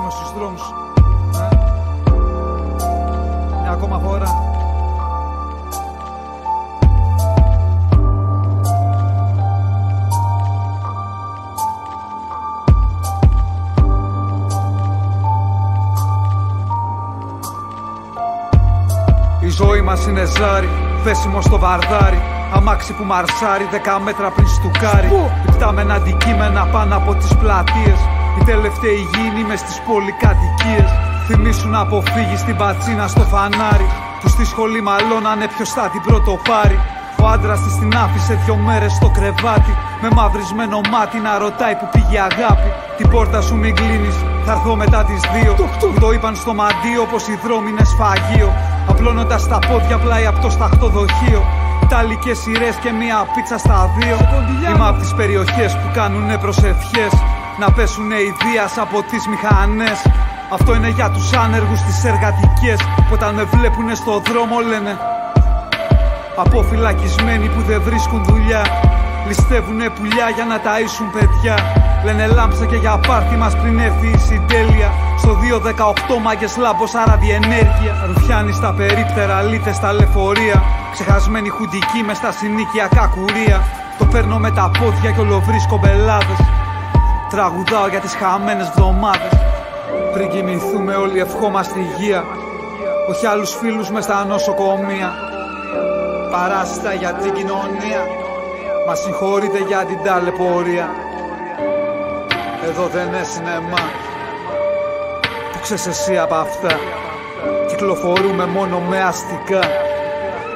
Στους δρόμους. Μια ακόμα φορά. Η ζωή μας είναι ζάρι, πέσιμο στο βαρδάρι. Αμάξι που μαρσάρει 10 μέτρα πριν στουκάρει. Υπτάμενα αντικείμενα πάνω από τις πλατείες. Οι τελευταίοι γήινοι μες στις πολυκατοικίες. Θυμήσου να αποφύγεις την πατσίνα στο φανάρι. Που στη σχολή μαλώνανε ποιος θα την πρώτο πάρει. Ο άντρας της την άφησε 2 μέρες στο κρεβάτι. Με μαυρισμένο μάτι να ρωτάει που πήγε η αγάπη. Την πόρτα σου μην κλείνεις, θα έρθω μετά τις 2. Μου το είπαν στο μαντίο πως οι δρόμοι είναι σφαγείο. Απλώνοντας τα πόδια πλάι από το σταχτοδοχείο. Ιταλικές σειρές και μία πίτσα στα 2. Είμαι από τις περιοχές που κάνουνε προσευχές. Να πέσουνε οι δίας από τις μηχανές. Αυτό είναι για τους άνεργους τις εργατικές που όταν με βλέπουνε στο δρόμο λένε αποφυλακισμένοι που δεν βρίσκουν δουλειά. Ληστεύουνε πουλιά για να ταΐσουν παιδιά. Λένε λάμψα και για πάρτι μας πριν έρθει η συντέλεια. Στο 218 μάγκες λάμπος άρα διενέργεια. Ρουφιάνοι στα περίπτερα, λίτες στα λεωφορεία. Ξεχασμένοι χουντικοί μες στα συνοικιακά κουρία. Το παίρνω με τα πόδια κι όλο βρίσκω μπελάδες. Τραγουδάω για τις χαμένες βδομάδες. Πριν κοιμηθούμε όλοι ευχόμαστε υγεία. Όχι άλλους φίλους μες στα νοσοκομεία. Παράσιτα για την κοινωνία. Μας συγχωρείτε για την ταλαιπωρία. Εδώ δεν είναι σινεμά. Που ξέρεις εσύ απ' αυτά. Κυκλοφορούμε μόνο με αστικά,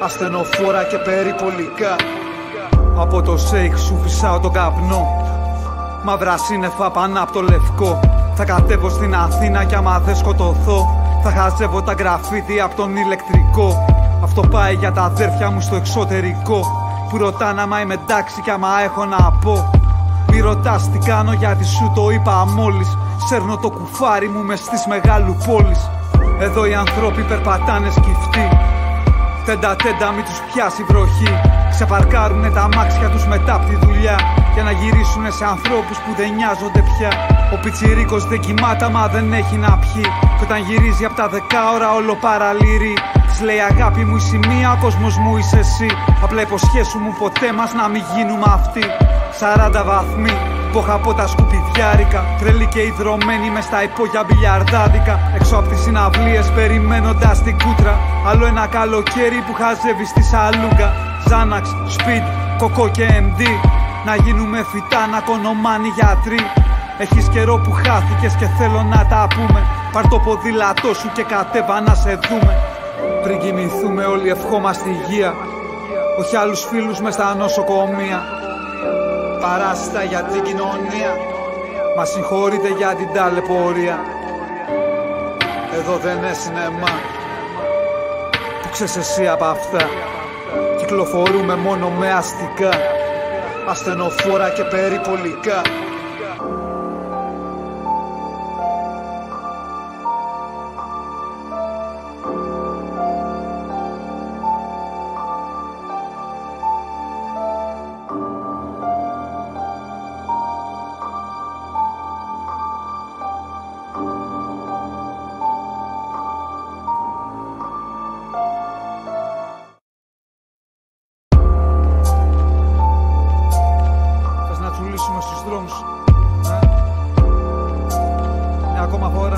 ασθενοφόρα και περιπολικά. Από το σέικ σου φυσάω τον καπνό. Μαύρα σύννεφα πάνω απ' το λευκό. Θα κατέβω στην Αθήνα κι άμα δεν σκοτωθώ θα χαζεύω τα γραφίδι απ' τον ηλεκτρικό. Αυτό πάει για τα αδέρφια μου στο εξωτερικό που ρωτάνε άμα είμαι εντάξει κι άμα έχω να πω. Μη ρωτάς τι κάνω γιατί σου το είπα μόλις. Σέρνω το κουφάρι μου μες στις μεγάλου πόλεις. Εδώ οι άνθρωποι περπατάνε σκυφτοί. Τέντα μη τους πιάσει βροχή. Ξεπαρκάρουνε τα αμάξια τους μετά απ' τη δουλειά για να γυρίσουνε σε ανθρώπους που δεν νοιάζονται πια. Ο πιτσιρίκος δεν κοιμάται μα δεν έχει να πιει. Κι όταν γυρίζει απ' τα 10 ώρα όλο παραλύρει. Της λέει αγάπη μου είσαι μία, ο κόσμος μου είσαι εσύ. Απλά υποσχέσου μου ποτέ μας να μην γίνουμε αυτοί. 40 βαθμοί, πόχα από τα σκουπιδιάρικα. Τρελή και ιδρωμένη μες στα υπόγεια μπιλιαρδάδικα. Έξω από τις συναυλίες περιμένοντας την κούτρα. Άλλο ένα καλοκαίρι που χαζεύει στη σαλούγκα. Ζάναξ, σπιντ, κοκό και MD. Να γίνουμε φυτά, να κονομάνει γιατροί. Έχεις καιρό που χάθηκες και θέλω να τα πούμε. Πάρ' το ποδήλατό σου και κατέβα να σε δούμε. Πριν κοιμηθούμε όλοι ευχόμαστε υγεία. Όχι άλλους φίλους μες στα νοσοκομεία. Παράσιτα για την κοινωνία. Μας συγχωρείτε για την ταλαιπωρία. Εδώ δεν είναι σινεμά. Που ξέρεις εσύ απ' αυτά. Κυκλοφορούμε μόνο με αστικά, ασθενοφόρα και περιπολικά. Στους δρόμους. Μια ακόμα φορά.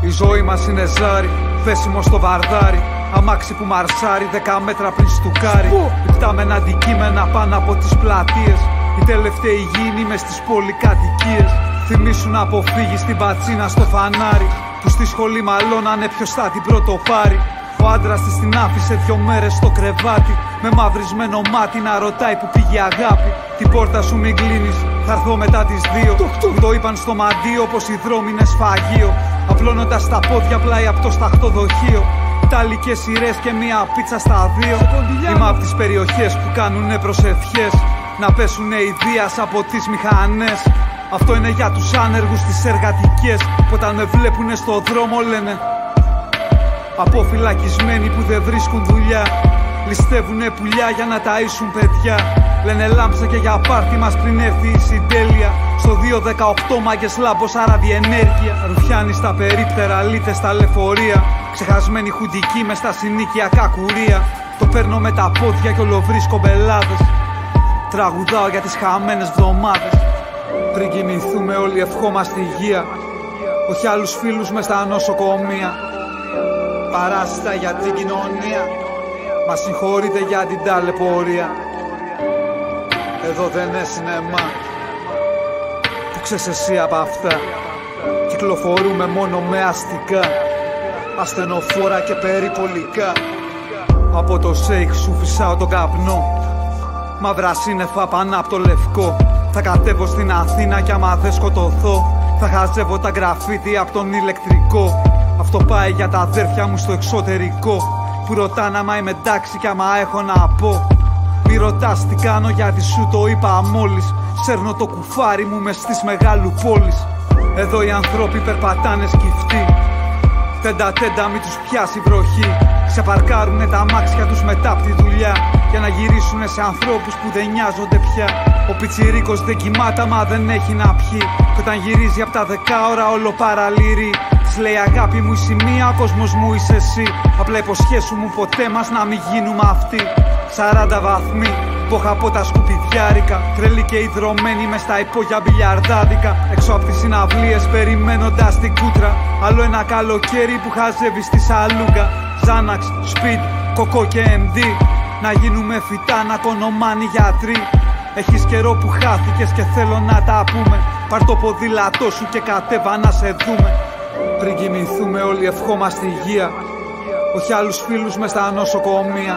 Η ζωή μας είναι ζάρι, θέσιμο στο βαρδάρι. Αμάξι που μαρσάρει 10 μέτρα πριν στουκάρει. Υπτάμενα αντικείμενα πάνω από τις πλατείες. Οι τελευταίοι γήινοι μες στις πολυκατοικίες. Θυμήσου να αποφύγεις την πατσίνα στο φανάρι. Που στη σχολή μαλώνανε ποιος θα την πρωτοπάρει. Ο άντρας της την άφησε 2 μέρες στο κρεβάτι. Με μαυρισμένο μάτι να ρωτάει που πήγε η αγάπη. Την πόρτα σου μην κλείνεις, θα έρθω μετά τις 2. Μου το είπαν στο μαντίο πως οι δρόμοι είναι σφαγείο. Απλώνοντας τα πόδια πλάι από το σταχτοδοχείο. Ιταλικές σειρές και μία πίτσα στα 2. Είμαι από τις περιοχές που κάνουνε προσευχές να πέσουνε οι δίας από τις μηχανές. Αυτό είναι για τους άνεργους τις εργατικές που όταν με βλέπουνε στο δρόμο λένε αποφυλακισμένοι που δεν βρίσκουν δουλειά. Ληστεύουνε πουλιά για να ταΐσουν παιδιά. Λένε λάμψα και για πάρτι μας πριν έρθει η συντέλεια. Στο 218 μάγκες λάμπος άρα διενέργεια. Ρουφιάνοι στα περίπτερα, λίτες στα λεωφορεία. Ξεχασμένοι χουντικοί μες στα συνοικιακά κουρία. Το παίρνω με τα πόδια κι όλο βρίσκω μπελάδες. Τραγουδάω για τις χαμένες βδομάδες. Πριν κοιμηθούμε όλοι ευχόμαστε υγεία. Όχι άλλους φίλους μες στα νοσοκομεία. Παράσιτα για την κοινωνία. Μας συγχωρείτε για την ταλαιπωρία. Εδώ δεν είναι σινεμά. Που ξέρεις εσύ απ' αυτά. Κυκλοφορούμε μόνο με αστικά, ασθενοφόρα και περιπολικά. Από το σέικ σου φυσάω τον καπνό. Μαύρα σύννεφα πάνω απ' το λευκό. Θα κατέβω στην Αθήνα κι άμα δεν σκοτωθώ θα χαζεύω τα γραφίδι απ' τον ηλεκτρικό. Αυτό πάει για τα αδέρφια μου στο εξωτερικό, που ρωτάνε άμα είμαι εντάξει κι άμα έχω να πω. Μη ρωτάς τι κάνω γιατί σου το είπα μόλις. Σέρνω το κουφάρι μου μες στις μεγάλου πόλεις. Εδώ οι άνθρωποι περπατάνε σκυφτοί, τέντα μη τους πιάσει βροχή. Ξεπαρκάρουνε τα αμάξια τους μετά απ' τη δουλειά, για να γυρίσουνε σε ανθρώπους που δεν νοιάζονται πια. Ο πιτσιρίκος δεν κοιμάται μα δεν έχει να πιει, κι όταν γυρίζει απ' τα 10 ώρα όλο παραλύρει. Της λέει αγάπη μου είσαι μία, ο κόσμος μου είσαι εσύ. Απλά υποσχέσου μου ποτέ μας να μην γίνουμε αυτοί. 40 βαθμοί, πόχα από τα σκουπιδιάρικα, τρελή και ιδρωμένη μες στα υπόγεια μπιλιαρδάδικα. Έξω απ' τις συναυλίες περιμένοντας την κούτρα, άλλο ένα καλοκαίρι που χαζεύει στη σαλούγκα. Ζάναξ, Speed, Κοκό και MD, να γίνουμε φυτά, να κονομάνει γιατροί. Έχεις καιρό που χάθηκες και θέλω να τα πούμε. Πάρ' το ποδήλατό σου και κατέβα να σε δούμε. Πριν κοιμηθούμε όλοι ευχόμαστε υγεία, όχι άλλους φίλους μες στα νοσοκομεία.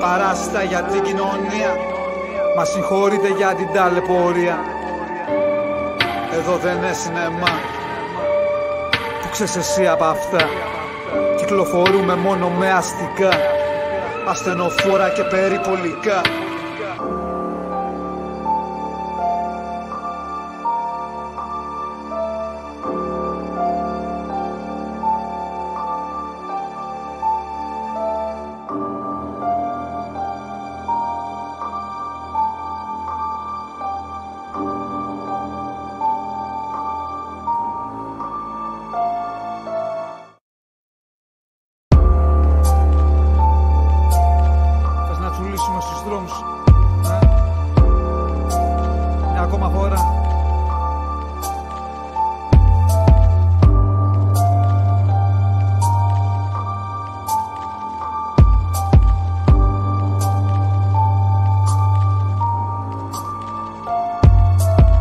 Παράσιτα για την κοινωνία, μας συγχωρείτε για την ταλαιπωρία. Εδώ δεν είναι σινεμά, που ξέρεις εσύ απ' αυτά. Κυκλοφορούμε μόνο με αστικά, ασθενοφόρα και περιπολικά. Στους δρόμους, μια ακόμα φορά.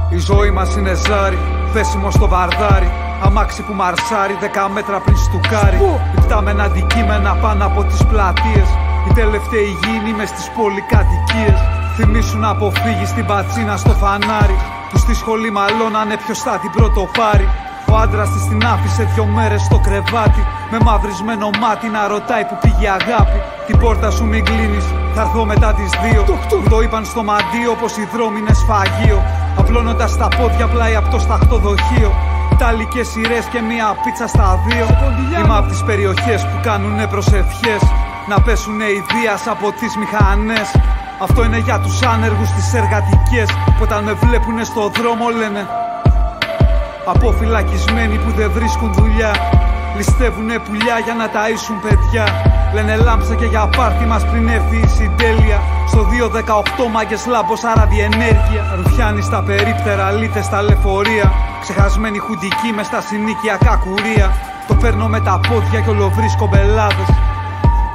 Η ζωή μας είναι ζάρι, δέσιμο στο βαρδάρι. Αμάξι που μαρσάρει 10 μέτρα πριν στουκάρει. Υπτάμενα αντικείμενα πάνω από τις πλατείες. Οι τελευταίοι γήινοι μες στις πολυκατοικίες. Θυμήσου να αποφύγεις την πατσίνα στο φανάρι, που στη σχολή μαλώνανε ποιος θα την πρώτο πάρει. Ο άντρας της την άφησε 2 μέρες στο κρεβάτι, με μαυρισμένο μάτι να ρωτάει που πήγε η αγάπη. Την πόρτα σου μην κλείνεις, θα έρθω μετά τις 2. Μου το είπαν στο μαντίο πως οι δρόμοι είναι σφαγείο, απλώνοντας τα πόδια πλάι από το σταχτοδοχείο. Ιταλικές σειρές και μία πίτσα στα 2. Είμαι από τις περιοχές που κάνουνε προσευχές, να πέσουνε οι δίας από τις μηχανές. Αυτό είναι για τους άνεργους τις εργατικές, που όταν με βλέπουνε στο δρόμο λένε αποφυλακισμένοι που δεν βρίσκουν δουλειά. Ληστεύουνε πουλιά για να ταΐσουν παιδιά. Λένε λάμψε και για πάρτι μας πριν έρθει η συντέλεια. Στο 218 μάγκες λάμπος άρα διενέργεια. Ρουφιάνοι στα περίπτερα, λίτες στα λεωφορεία, ξεχασμένοι χουντικοί μες στα συνοικιακά κουρία. Το παίρνω με τα πόδια κι όλο βρίσκω μπελάδες.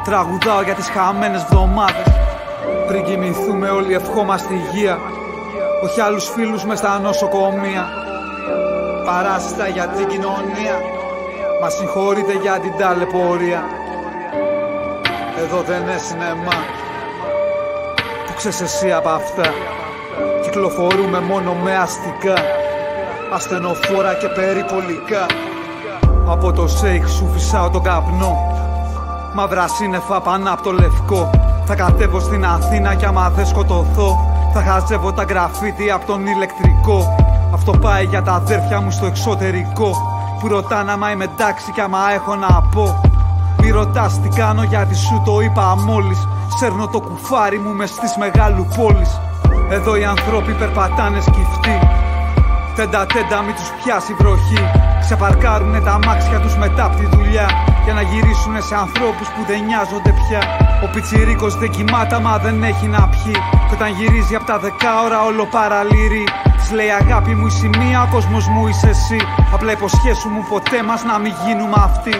Τραγουδάω για τις χαμένες βδομάδες. Πριν κοιμηθούμε όλοι ευχόμαστε υγεία, όχι άλλους φίλους μες στα νοσοκομεία. Παράσιτα για την κοινωνία, μας συγχωρείτε για την ταλαιπωρία. Εδώ δεν είναι σινεμά, που ξέρεις εσύ απ' αυτά. Κυκλοφορούμε μόνο με αστικά, ασθενοφόρα και περιπολικά. Από το σέιχ σου φυσάω τον καπνό, μαύρα σύννεφα πάνω απ' το λευκό. Θα κατέβω στην Αθήνα κι άμα δεν σκοτωθώ, θα χαζεύω τα γραφίτι απ' τον ηλεκτρικό. Αυτό πάει για τα αδέρφια μου στο εξωτερικό, που ρωτάνε άμα είμαι εντάξει κι άμα έχω να πω. Μη ρωτάς τι κάνω γιατί σου το είπα μόλις. Σέρνω το κουφάρι μου μες στις μεγάλου πόλεις. Εδώ οι άνθρωποι περπατάνε σκυφτοί, τέντα μη τους πιάσει βροχή. Ξεπαρκάρουνε τα αμάξια τους μετά απ' τη δουλειά, για να γυρίσουνε σε ανθρώπους που δεν νοιάζονται πια. Ο πιτσιρίκος δεν κοιμάται μα δεν έχει να πιει, κι όταν γυρίζει απ' τα 10 ώρα όλο παραλύρει. Της λέει αγάπη μου είσαι μία, ο κόσμος μου είσαι εσύ. Απλά υποσχέσου μου ποτέ μας να μην γίνουμε αυτοί.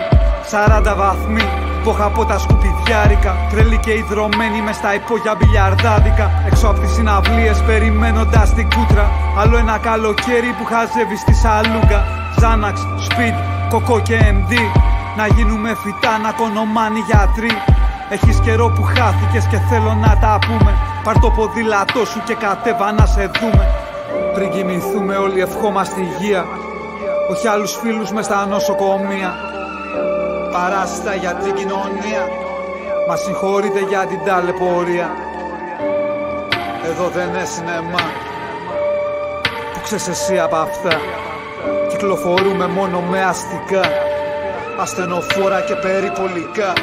40 βαθμοί, πόχα από τα σκουπιδιάρικα, τρελή και ιδρωμένη μες στα υπόγεια μπιλιαρδάδικα. Έξω απ' τις συναυλίες περιμένοντας την κούτρα, άλλο ένα καλοκαίρι που χαζεύει στη σαλούγκα. Ζάναξ, Speed, Κοκό και MD, να γίνουμε φυτά, να κονομάνει γιατροί. Έχεις καιρό που χάθηκες και θέλω να τα πούμε. Πάρ' το ποδήλατό σου και κατέβα να σε δούμε. Πριν κοιμηθούμε όλοι ευχόμαστε υγεία, όχι άλλους φίλους μες στα νοσοκομεία. Παράσιτα για την κοινωνία. Μα συγχωρείτε για την ταλαιπωρία. Εδώ δεν είναι σινεμά. Που ξέρεις εσύ απ' αυτά. Κυκλοφορούμε μόνο με αστικά, ασθενοφόρα και περιπολικά.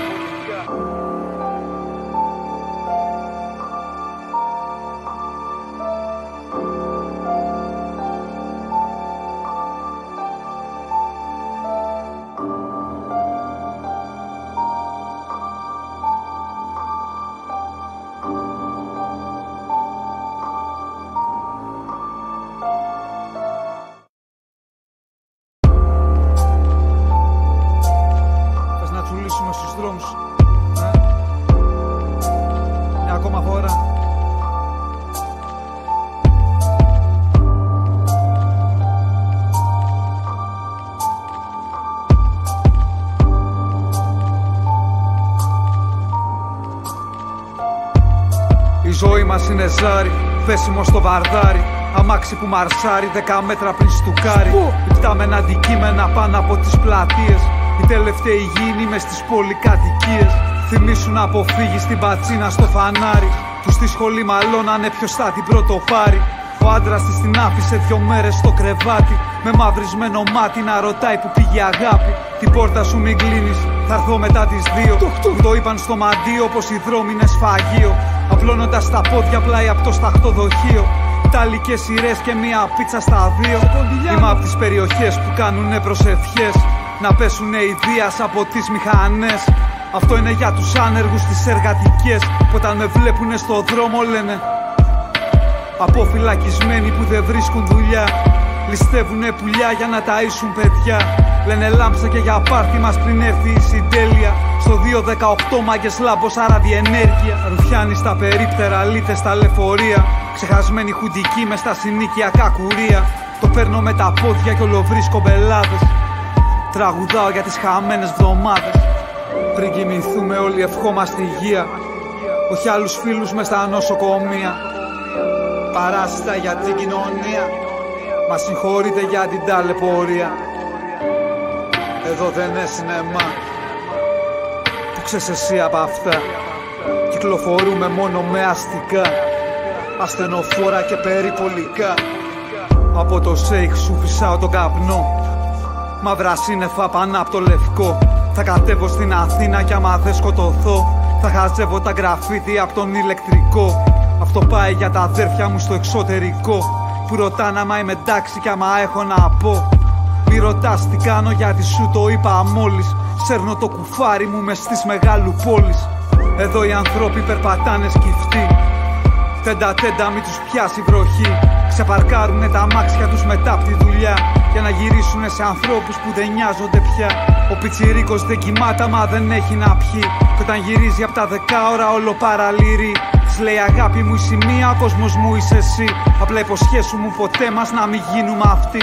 Στους δρόμους, μια ακόμα φορά. Η ζωή μας είναι ζάρι, πέσιμο στο βαρδάρι. Αμάξι που μαρσάρει 10 μέτρα πριν στουκάρει. Υπτάμενα αντικείμενα πάνω από τις πλατείες. Οι τελευταίοι γήινοι μες στις πολυκατοικίες. Θυμήσου να αποφύγεις την πατσίνα στο φανάρι. Που στη σχολή μαλώνανε ποιος θα την πρωτοπάρει. Ο άντρας της την άφησε 2 μέρες στο κρεβάτι. Με μαυρισμένο μάτι να ρωτάει που πήγε η αγάπη. Την πόρτα σου μην κλείνεις, θα έρθω μετά τις 2. Που το είπαν στο μαντίο πως οι δρόμοι είναι σφαγείο. Απλώνοντας τα πόδια πλάι από το σταχτοδοχείο. Ιταλικές σειρές και μία πίτσα στα 2. Είμαι από τις περιοχές που κάνουνε προσευχές. Να πέσουνε οι δίας από τις μηχανές. Αυτό είναι για τους άνεργους τις εργατικές. Που όταν με βλέπουνε στο δρόμο λένε αποφυλακισμένοι που δεν βρίσκουν δουλειά. Ληστεύουνε πουλιά για να ταΐσουν παιδιά. Λένε λάμψε και για πάρτι μας πριν έρθει η συντέλεια. Στο 218 μάγκες λάμπος άρα διενέργεια. Ρουφιάνοι στα περίπτερα, λίτες στα λεωφορεία. Ξεχασμένοι χουντικοί μες στα συνοικιακά κουρία. Το παίρνω με τα πόδια κι όλο βρίσκω μπελάδες. Τραγουδάω για τις χαμένες βδομάδες. Πριν κοιμηθούμε όλοι ευχόμαστε υγεία. Όχι άλλους φίλους μες στα νοσοκομεία. Παράσιτα για την κοινωνία. Μα συγχωρείτε για την ταλαιπωρία. Εδώ δεν είναι σινεμά. Που ξέρεις εσύ απ' αυτά. Κυκλοφορούμε μόνο με αστικά, ασθενοφόρα και περιπολικά. Από το σέιχ σου φυσάω τον καπνό. Μαύρα σύννεφα πάνω απ' το λευκό. Θα κατέβω στην Αθήνα κι άμα δεν σκοτωθώ. Θα χαζεύω τα γραφίτι απ' τον ηλεκτρικό. Αυτό πάει για τα αδέρφια μου στο εξωτερικό. Που ρωτάνε άμα είμαι εντάξει κι άμα έχω να πω. Μη ρωτάς τι κάνω γιατί σου το είπα μόλις. Σέρνω το κουφάρι μου μες στις μεγάλου πόλεις. Εδώ οι ανθρώποι περπατάνε σκυφτοί. Τέντα μη τους πιάσει βροχή. Ξεπαρκάρουνε τα αμάξια τους μετά απ' τη δουλειά. Για να γυρίσουνε σε ανθρώπους που δεν νοιάζονται πια. Ο πιτσιρίκος δεν κοιμάται άμα δεν έχει να πιει. Κι όταν γυρίζει απ' τα 10 ώρα όλο παραλύρει. Της λέει αγάπη μου η σημεία, ο κόσμος μου είσαι εσύ. Απλά υποσχέσου μου ποτέ μας να μην γίνουμε αυτοί.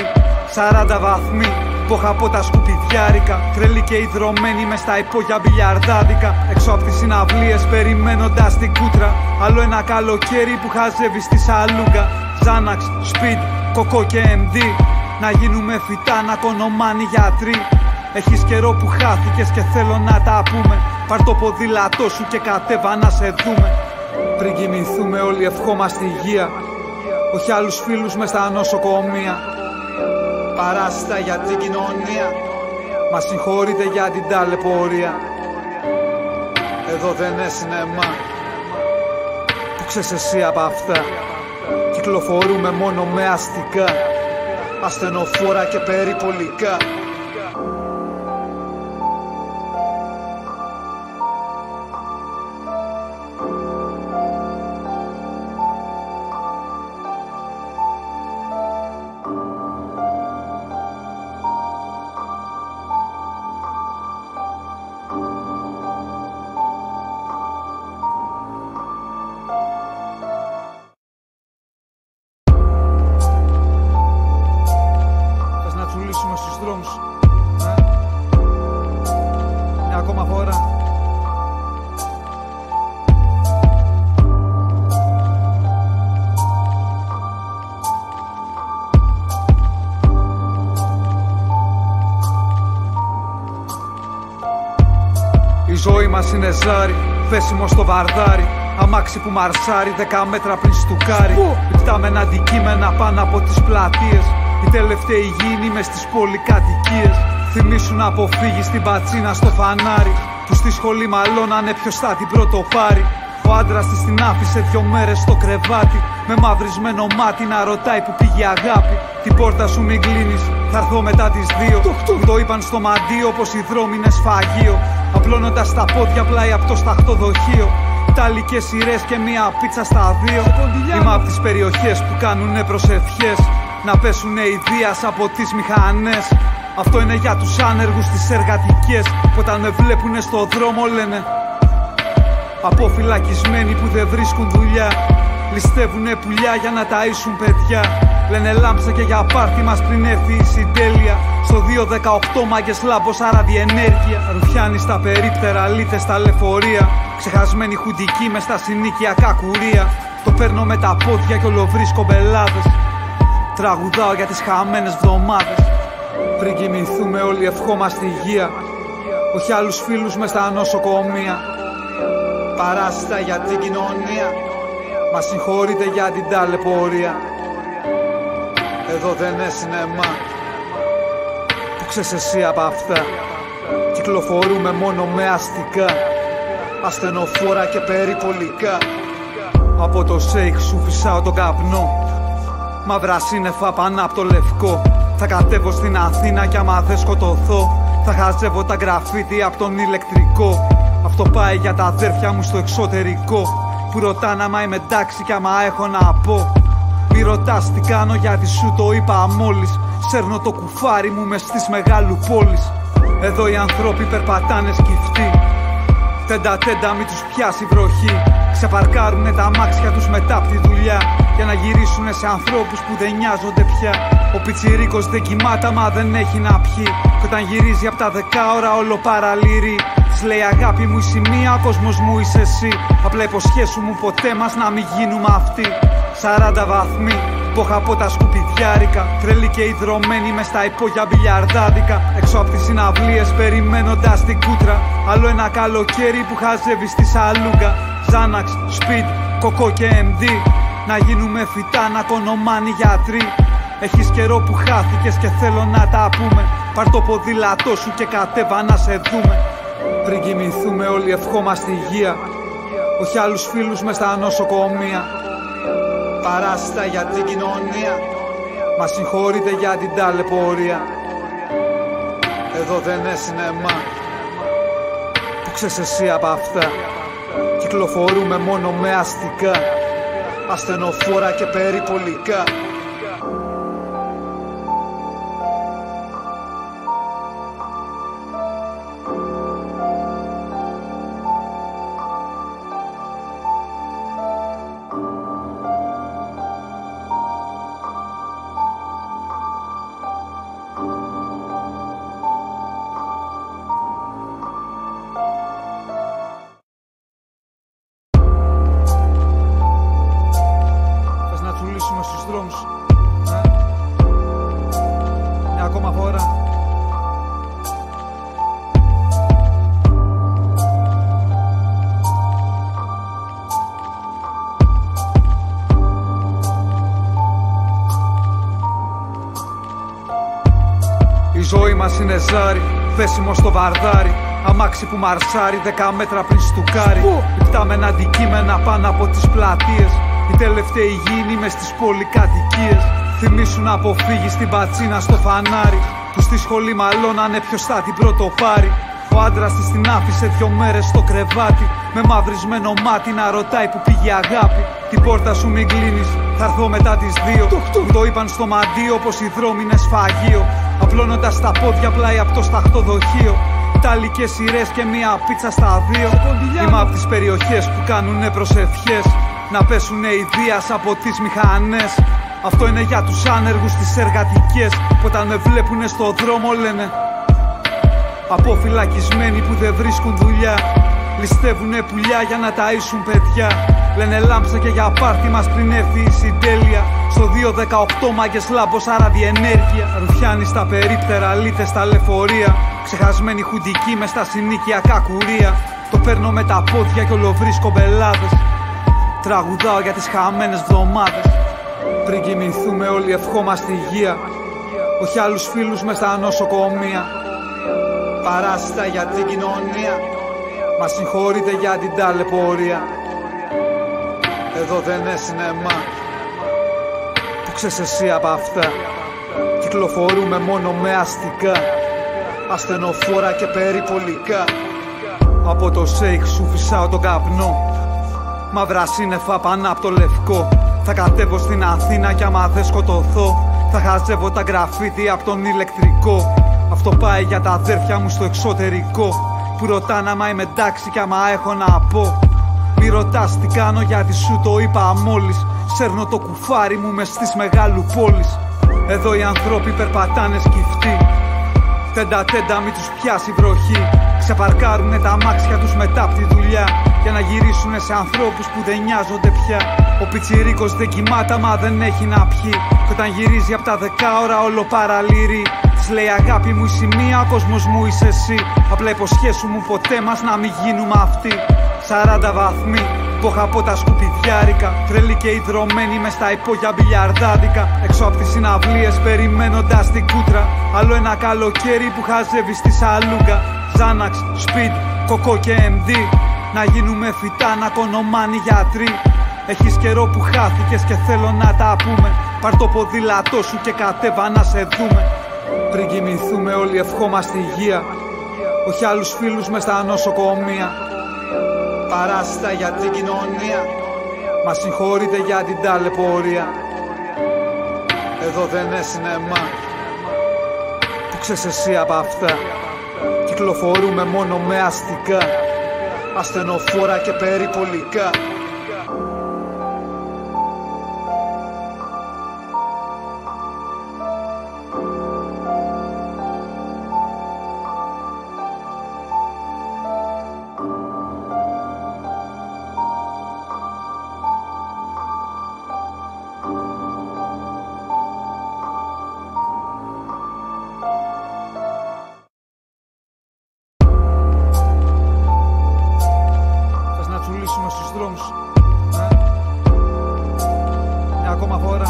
40 βαθμοί, πόχα από τα σκουπιδιάρικα. Τρελή και ιδρωμένη μες στα υπόγεια μπιλιαρδάδικα. Έξω από τις συναυλίες περιμένοντας την κούτρα. Άλλο ένα καλοκαίρι που χαζεύει στη σαλούγκα. Ζάναξ, Speed, Κοκό και MD. Να γίνουμε φυτά, να κονομάνει γιατροί. Έχεις καιρό που χάθηκες και θέλω να τα πούμε. Πάρ' το ποδήλατό σου και κατέβα να σε δούμε. Πριν κοιμηθούμε όλοι ευχόμαστε υγεία. Όχι άλλους φίλους μες στα νοσοκομεία. Παράσιτα για την κοινωνία. Μα συγχωρείτε για την ταλαιπωρία. Εδώ δεν είναι σινεμά. Που ξέρεις εσύ απ' αυτά. Κυκλοφορούμε μόνο με αστικά, ασθενοφόρα και περιπολικά. Στους δρόμους. μας είναι ζάρι, πέσιμο στο βαρδάρι. Αμάξι που μαρσάρει 10 μέτρα πριν στουκάρει. Υπτάμενα αντικείμενα πάνω από τις πλατείες. Οι τελευταίοι γήινοι μες στις πολυκατοικίες. Θυμήσου να αποφύγεις την πατσίνα στο φανάρι. Που στη σχολή μαλώνανε ποιος θα την πρώτο πάρει. Ο άντρας της την άφησε 2 μέρες στο κρεβάτι. Με μαυρισμένο μάτι να ρωτάει που πήγε η αγάπη. Την πόρτα σου μην κλείνεις, θα έρθω μετά τις 2. Μου το είπαν στο μαντίο πως οι δρόμοι είναι σφαγείο. Απλώνοντας τα πόδια πλάι από το σταχτοδοχείο. Ιταλικές σειρές και μία πίτσα στα 2. Είμαι από τις περιοχές που κάνουνε προσευχές. Να πέσουνε οι δίας από τις μηχανές. Αυτό είναι για τους άνεργους τις εργατικές. Που όταν με βλέπουνε στο δρόμο λένε αποφυλακισμένοι που δεν βρίσκουν δουλειά. Ληστεύουνε πουλιά για να ταΐσουν παιδιά. Λένε λάμψα και για πάρτι μας πριν έρθει η συντέλεια. Στο 218 μάγκες λάμπος άρα διενέργεια. Ρουφιάνοι στα περίπτερα, λίτες στα λεωφορεία. Ξεχασμένοι χουντικοί μες στα συνοίκια κακουρία. Το παίρνω με τα πόδια κι όλο βρίσκω μπελάδες. Τραγουδάω για τις χαμένες βδομάδες. Πριν κοιμηθούμε όλοι ευχόμαστε υγεία. Όχι άλλους φίλους μες στα νοσοκομεία. Παράσιτα για την κοινωνία. Μας συγχωρείτε για την ταλαιπωρία. Εδώ δεν είναι σινεμά. Που ξέρεις εσύ απ' αυτά. Κυκλοφορούμε μόνο με αστικά. Ασθενοφόρα και περιπολικά. Από το σέικ σου φυσάω τον καπνό. Μαύρα σύννεφα πάνω απ' το λευκό. Θα κατέβω στην Αθήνα κι άμα δεν σκοτωθώ. Θα χαζεύω τα γραφίτι απ' τον ηλεκτρικό. Αυτό πάει για τα αδέρφια μου στο εξωτερικό. Που ρωτάνε άμα είμαι εντάξει κι άμα έχω να πω. Μη ρωτάς τι κάνω γιατί σου το είπα μόλις. Σέρνω το κουφάρι μου μες στις μεγάλου πόλεις. Εδώ οι άνθρωποι περπατάνε σκυφτοί. Τέντα μη τους πιάσει βροχή. Ξεπαρκάρουνε τα αμάξια τους μετά απ' τη δουλειά. Για να γυρίσουνε σε ανθρώπους που δεν νοιάζονται πια. Ο πιτσιρίκος δεν κοιμάται μα δεν έχει να πιει. Κι όταν γυρίζει απ' τα 10 ώρα όλο παραλύρει. Της λέει αγάπη μου είσαι μία, ο κόσμος μου είσαι εσύ. Απλά υποσχέσου μου ποτέ μας να μην γίνουμε αυτοί. 40 βαθμοί, πόχα από τα σκουπιδιάρικα. Τρελή και ιδρωμένη μες στα υπόγεια μπιλιαρδάδικα. Έξω από τις συναυλίες περιμένοντας την κούτρα. Άλλο ένα καλοκαίρι που χαζεύει στη σαλούγκα. Ζάναξ, σπιντ, κοκό και MD. Να γίνουμε φυτά, να κονομάνει γιατροί. Έχεις καιρό που χάθηκες και θέλω να τα πούμε. Πάρ' το ποδήλατό σου και κατέβα να σε δούμε. Πριν κοιμηθούμε όλοι ευχόμαστε υγεία. Όχι άλλους φίλους μες στα νοσοκομεία. Παράσιτα για την κοινωνία. Μας συγχωρείτε για την ταλαιπωρία. Εδώ δεν είναι σινεμά. Που ξέρεις εσύ απ' αυτά. Κυκλοφορούμε μόνο με αστικά. Ασθενοφόρα και περιπολικά. Στους δρόμους. Μια ακόμα φορά. Η ζωή μας είναι ζάρι, πέσιμο στο βαρδάρι. Αμάξι που μαρσάρει 10 μέτρα πριν στουκάρει. Υπτάμενα αντικείμενα πάνω από τις πλατείες. Οι τελευταίοι γήινοι μες στις πολυκατοικίες. Θυμήσου να αποφύγεις την πατσίνα στο φανάρι. Που στη σχολή μαλώνανε ποιος θα την πρώτο πάρει. Ο άντρας της την άφησε 2 μέρες στο κρεβάτι. Με μαυρισμένο μάτι να ρωτάει που πήγε η αγάπη. Την πόρτα σου μην κλείνεις, θα έρθω μετά τις 2. Μου το είπαν στο μαντίο πως οι δρόμοι είναι σφαγείο. Απλώνοντας τα πόδια πλάι από το σταχτοδοχείο. Ιταλικές σειρές και μία πίτσα στα 2. Είμαι από τις περιοχές που κάνουνε προσευχές. Να πέσουνε οι δίας από τις μηχανές. Αυτό είναι για τους άνεργους τις εργατικές. Που όταν με βλέπουνε στο δρόμο λένε αποφυλακισμένοι που δεν βρίσκουν δουλειά. Ληστεύουνε πουλιά για να ταΐσουν παιδιά. Λένε λάμψα και για πάρτι μας πριν έρθει η συντέλεια. Στο 218 μάγκες λάμπος άρα διενέργεια. Ρουφιάνοι στα περίπτερα, λίτες στα λεωφορεία. Ξεχασμένοι χουντικοί μες στα συνοίκια κακουρία. Το παίρνω με τα πόδια κι ολοβρίσκω μπελάδες. Τραγουδάω για τις χαμένες εβδομάδες. Πριν κοιμηθούμε όλοι ευχόμαστε υγεία, όχι άλλους φίλους μες στα νοσοκομεία. Παράσιτα για την κοινωνία, μας συγχωρείτε για την ταλαιπωρία. Εδώ δεν είναι σινεμά, που ξέρεις εσύ απ' αυτά. Κυκλοφορούμε μόνο με αστικά, ασθενοφόρα και περιπολικά. Από το σέικ σου φυσάω τον καπνό, μαύρα σύννεφα πάνω απ' το λευκό. Θα κατέβω στην Αθήνα κι άμα δεν σκοτωθώ, θα χαζεύω τα γραφίτι απ' τον ηλεκτρικό. Αυτό πάει για τα αδέρφια μου στο εξωτερικό, που ρωτάνε άμα είμαι εντάξει κι άμα έχω να πω. Μη ρωτάς τι κάνω γιατί σου το είπα μόλις. Σέρνω το κουφάρι μου μες στις μεγάλου πόλεις. Εδώ οι ανθρώποι περπατάνε σκυφτοί, τέντα μη τους πιάσει βροχή. Ξεπαρκάρουνε τα αμάξια τους μετά απ' τη δουλειά, για να γυρίσουνε σε ανθρώπους που δεν νοιάζονται πια. Ο πιτσιρίκος δεν κοιμάται μα δεν έχει να πιει, κι όταν γυρίζει απ' τα 10 ώρα όλο παραλύρει. Της λέει αγάπη μου είσαι μία, ο κόσμος μου είσαι εσύ. Απλά υποσχέσου μου ποτέ μας να μην γίνουμε αυτοί. 40 βαθμοί, πόχα από τα σκουπιδιάρικα, τρελή και ιδρωμένη μες στα υπόγεια μπιλιαρδάδικα. Έξω απ' τις συναυλίες περιμένοντας την κούτρα, άλλο ένα καλοκαίρι που χαζεύει στη σαλούγκα. Ζάναξ, Speed, Κοκό και MD, να γίνουμε φυτά, να κονομάνει γιατροί. Έχεις καιρό που χάθηκες και θέλω να τα πούμε. Πάρ' το ποδήλατό σου και κατέβα να σε δούμε. Πριν κοιμηθούμε όλοι ευχόμαστε υγεία, όχι άλλους φίλους μες στα νοσοκομεία. Παράσιτα για την κοινωνία, μας συγχωρείτε για την ταλαιπωρία. Εδώ δεν είναι σινεμά, που ξέρεις εσύ απ' αυτά. Κυκλοφορούμε μόνο με αστικά, ασθενοφόρα και περιπολικά. Στους δρόμους, μια ακόμα φορά.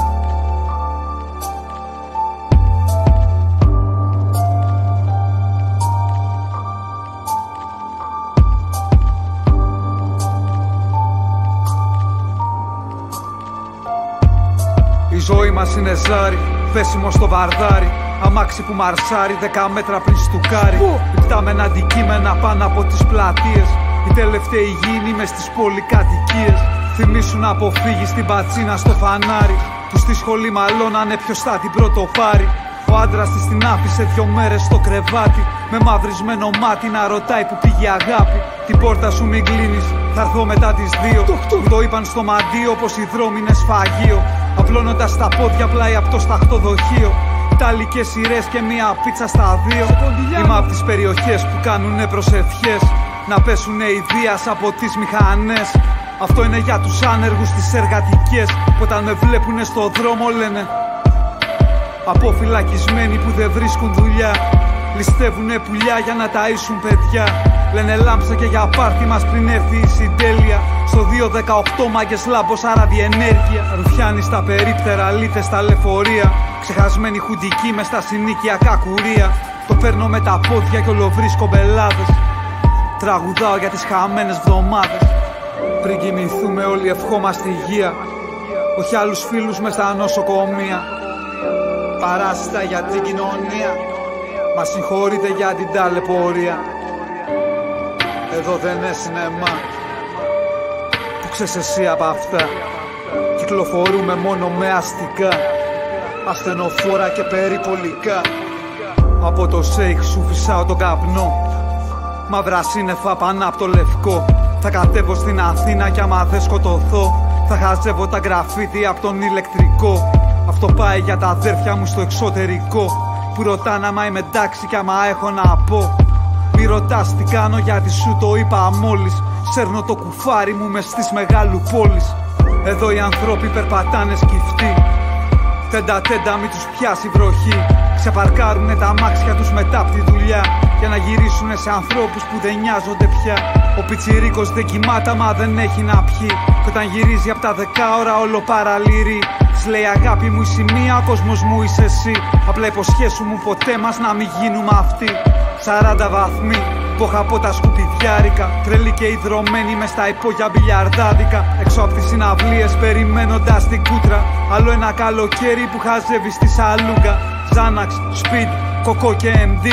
Η ζωή μας είναι ζάρι, πέσιμο στο βαρδάρι. Αμάξι που μαρσάρει 10 μέτρα πριν στουκάρει. Υπτάμενα αντικείμενα πάνω από τις πλατείες. Οι τελευταίοι γήινοι μες στις πολυκατοικίες. Θυμήσου να αποφύγεις την πατσίνα στο φανάρι. Που στη σχολή μαλώνανε ποιος θα την πρώτο πάρει. Ο άντρας της την άφησε 2 μέρες στο κρεβάτι, με μαυρισμένο μάτι να ρωτάει που πήγε η αγάπη. Την πόρτα σου μην κλείνεις, θα έρθω μετά τις 2. Μου το είπαν στο μαντίο πως οι δρόμοι είναι σφαγείο. Απλώνοντας τα πόδια πλάι από το σταχτοδοχείο. Ιταλικές σειρές και μία πίτσα στα 2. Είμαι από τις περιοχές που κάνουνε προσευχές να πέσουνε οι δίας από τις μηχανές. Αυτό είναι για τους άνεργους τις εργατικές, που όταν με βλέπουνε στο δρόμο λένε αποφυλακισμένοι που δεν βρίσκουν δουλειά. Ληστεύουνε πουλιά για να ταΐσουν παιδιά. Λένε λάμψε και για πάρτι μας πριν έρθει η συντέλεια. Στο 218 μάγκες λάμπος άρα διενέργεια. Ρουφιάνοι στα περίπτερα, λίτες στα λεωφορεία. Ξεχασμένοι χουντικοί μες στα συνοικιακά κουρία. Το παίρνω με τα πόδια κι ολοβρίσκω μπελάδες. Τραγουδάω για τις χαμένες εβδομάδες. Πριν κοιμηθούμε όλοι ευχόμαστε υγεία, όχι άλλους φίλους μες στα νοσοκομεία. Παράσιτα για την κοινωνία, μας συγχωρείτε για την ταλαιπωρία. Εδώ δεν είναι σινεμά, που ξέρεις εσύ απ' αυτά. Κυκλοφορούμε μόνο με αστικά, ασθενοφόρα και περιπολικά. Από το σέικ σου φυσάω τον καπνό, μαύρα σύννεφα πάνω απ' το λευκό. Θα κατέβω στην Αθήνα κι άμα δεν σκοτωθώ, θα χαζεύω τα γραφίτι απ' τον ηλεκτρικό. Αυτό πάει για τα αδέρφια μου στο εξωτερικό, που ρωτάνε άμα είμαι εντάξει κι άμα έχω να πω. Μη ρωτάς τι κάνω γιατί σου το είπα μόλις. Σέρνω το κουφάρι μου μες στις μεγάλου πόλεις. Εδώ οι ανθρώποι περπατάνε σκυφτοί, τέντα μη τους πιάσει βροχή. Ξεπαρκάρουνε τα αμάξια τους μετά απ' τη δουλειά, για να γυρίσουνε σε ανθρώπους που δεν νοιάζονται πια. Ο πιτσιρίκος δεν κοιμάται μα δεν έχει να πιει. Κι όταν γυρίζει απ' τα 10 ώρα όλο παραλύρει. Της λέει αγάπη μου η σημεία, ο κόσμος μου είσαι εσύ. Απλά υποσχέσου μου ποτέ μας να μην γίνουμε αυτοί. 40 βαθμοί, πόχα από τα σκουπιδιάρικα. Τρελή και ιδρωμένη μες στα υπόγεια μπιλιαρδάδικα. Έξω από τις συναυλίες περιμένοντας την κούτρα. Άλλο ένα καλοκαίρι που χαζεύει στη σαλούγκα. Ζάναξ, Speed, Κοκό και MD.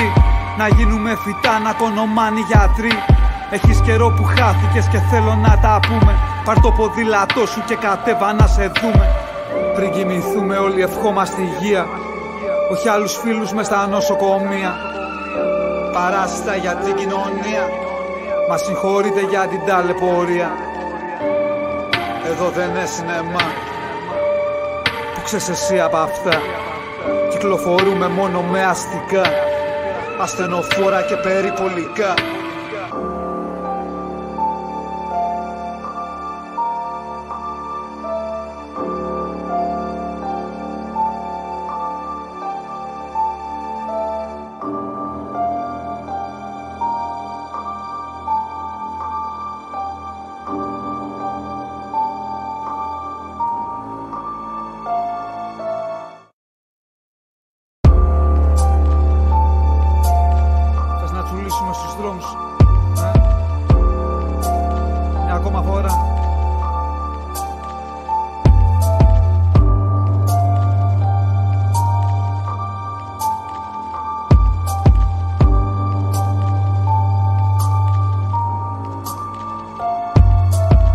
Να γίνουμε φυτά, να κονομάνει γιατροί. Έχεις καιρό που χάθηκες και θέλω να τα πούμε. Πάρ' το ποδήλατό σου και κατέβα να σε δούμε. Πριν κοιμηθούμε όλοι ευχόμαστε υγεία. Όχι άλλους φίλους μες στα νοσοκομεία. Παράσιτα για την κοινωνία. Μας συγχωρείτε για την ταλαιπωρία. Εδώ δεν είναι σινεμά. Που ξέρεις εσύ απ' αυτά. Κυκλοφορούμε μόνο με αστικά. Ασθενοφόρα και περιπολικά. Στους δρόμους, μια ακόμα φορά.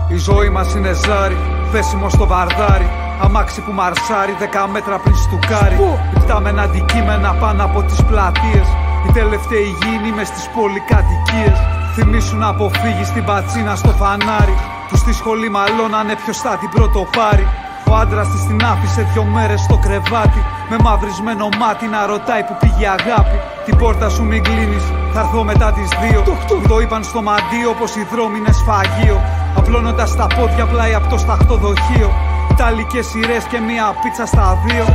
Η ζωή μας είναι ζάρι, πέσιμο στο βαρδάρι. Αμάξι που μαρσάρει 10 μέτρα πριν στουκάρει. Υπτάμενα αντικείμενα πάνω από τις πλατείες. Οι τελευταίοι γήινοι μες στις πολυκατοικίες. Θυμήσου να αποφύγεις την πατσίνα στο φανάρι. Που στη σχολή μαλώνανε ποιος θα την πρώτο πάρει. Ο άντρας της την άφησε 2 μέρες στο κρεβάτι. Με μαυρισμένο μάτι να ρωτάει που πήγε η αγάπη. Την πόρτα σου μην κλείνεις, θα έρθω μετά τις 2. Το είπαν στο μαντίο πως οι δρόμοι είναι σφαγείο. Απλώνοντας τα πόδια πλάι από το σταχτοδοχείο. Ιταλικές σειρές και μία πίτσα στα 2.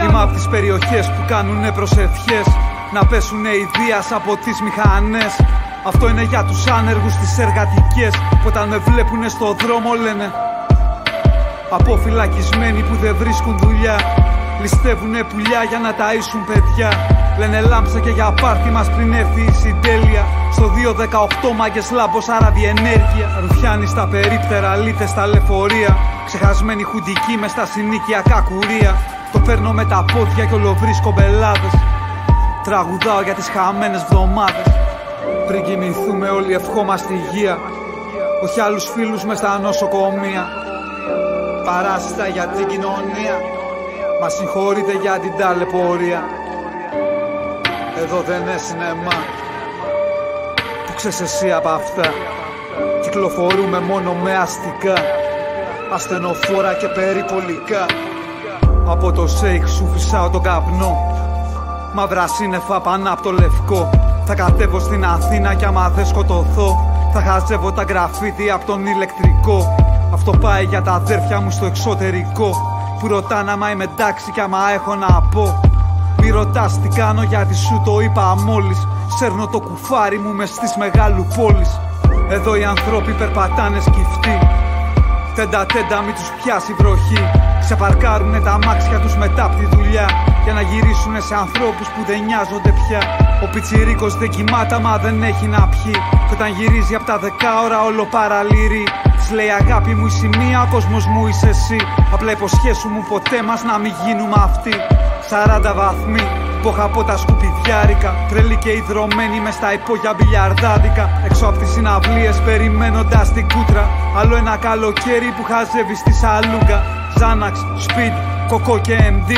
Είμαι από τις περιοχές που κάνουνε προσευχές. Να πέσουνε οι δίας από τις μηχανές. Αυτό είναι για τους άνεργους τις εργατικές. Που όταν με βλέπουνε στο δρόμο λένε αποφυλακισμένοι που δεν βρίσκουν δουλειά. Ληστεύουνε πουλιά για να ταΐσουν παιδιά. Λένε λάμψα και για πάρτι μας πριν έρθει η συντέλεια. Στο 218 μάγκες λάμπος αραδιενέργεια. Ρουφιάνοι στα περίπτερα, λίτες στα λεωφορεία. Ξεχασμένοι χουντικοί μες στα συνοίκια κακουρία. Το παίρνω με τα πόδια κι όλο βρίσκω μπελάδες. Τραγουδάω για τις χαμένες βδομάδες. Πριν κοιμηθούμε όλοι ευχόμαστε υγεία. Όχι άλλους φίλους μες στα νοσοκομεία. Παράσιτα για την κοινωνία. Μας συγχωρείτε για την ταλαιπωρία. Εδώ δεν είναι σινεμά. Που ξέρεις εσύ απ' αυτά. Κυκλοφορούμε μόνο με αστικά. Ασθενοφόρα και περιπολικά. Από το σέικ σου φυσάω τον καπνό. Μαύρα σύννεφα πάνω απ' το λευκό. Θα κατέβω στην Αθήνα κι άμα δεν σκοτωθώ. Θα χαζεύω τα γραφίτι απ' τον ηλεκτρικό. Αυτό πάει για τα αδέρφια μου στο εξωτερικό. Που ρωτάνε άμα είμαι εντάξει κι άμα έχω να πω. Μη ρωτάς τι κάνω γιατί σου το είπα μόλις. Σέρνω το κουφάρι μου μες στις μεγάλου πόλεις. Εδώ οι άνθρωποι περπατάνε σκυφτοί. Τέντα μη τους πιάσει βροχή. Ξεπαρκάρουνε τα αμάξια τους μετά απ' τη δουλειά. Για να γυρίσουνε σε ανθρώπους που δεν νοιάζονται πια. Ο πιτσιρίκος δεν κοιμάται μα δεν έχει να πιει. Κι όταν γυρίζει απ' τα 10 ώρα όλο παραλύρει. Της λέει αγάπη μου η σημεία, ο κόσμος μου είσαι εσύ. Απλά υποσχέσου μου ποτέ μας να μην γίνουμε αυτοί. 40 βαθμοί, πόχα από τα σκουπιδιάρικα. Τρελή και ιδρωμένη μες στα υπόγεια μπιλιαρδάδικα. Έξω από τις συναυλίες περιμένοντας την κούτρα. Άλλο ένα καλοκαίρι που χαζεύει στη σαλούγκα. Ζάναξ, Speed, Κοκό και MD.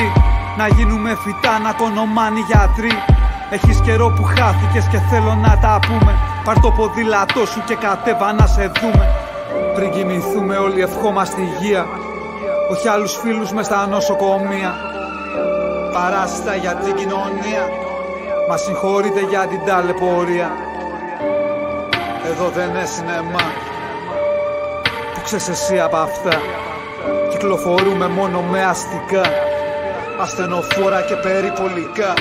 Να γίνουμε φυτά, να κονομάνει γιατροί. Έχεις καιρό που χάθηκες και θέλω να τα πούμε. Πάρ' το ποδήλατό σου και κατέβα να σε δούμε. Πριν κοιμηθούμε όλοι ευχόμαστε υγεία. Όχι άλλους φίλους μες στα νοσοκομεία. Παράσιτα για την κοινωνία. Μας συγχωρείτε για την ταλαιπωρία. Εδώ δεν είναι σινεμά. Που ξέρεις εσύ απ' αυτά. Κυκλοφορούμε μόνο με αστικά. Ασθενοφόρα και περιπολικά.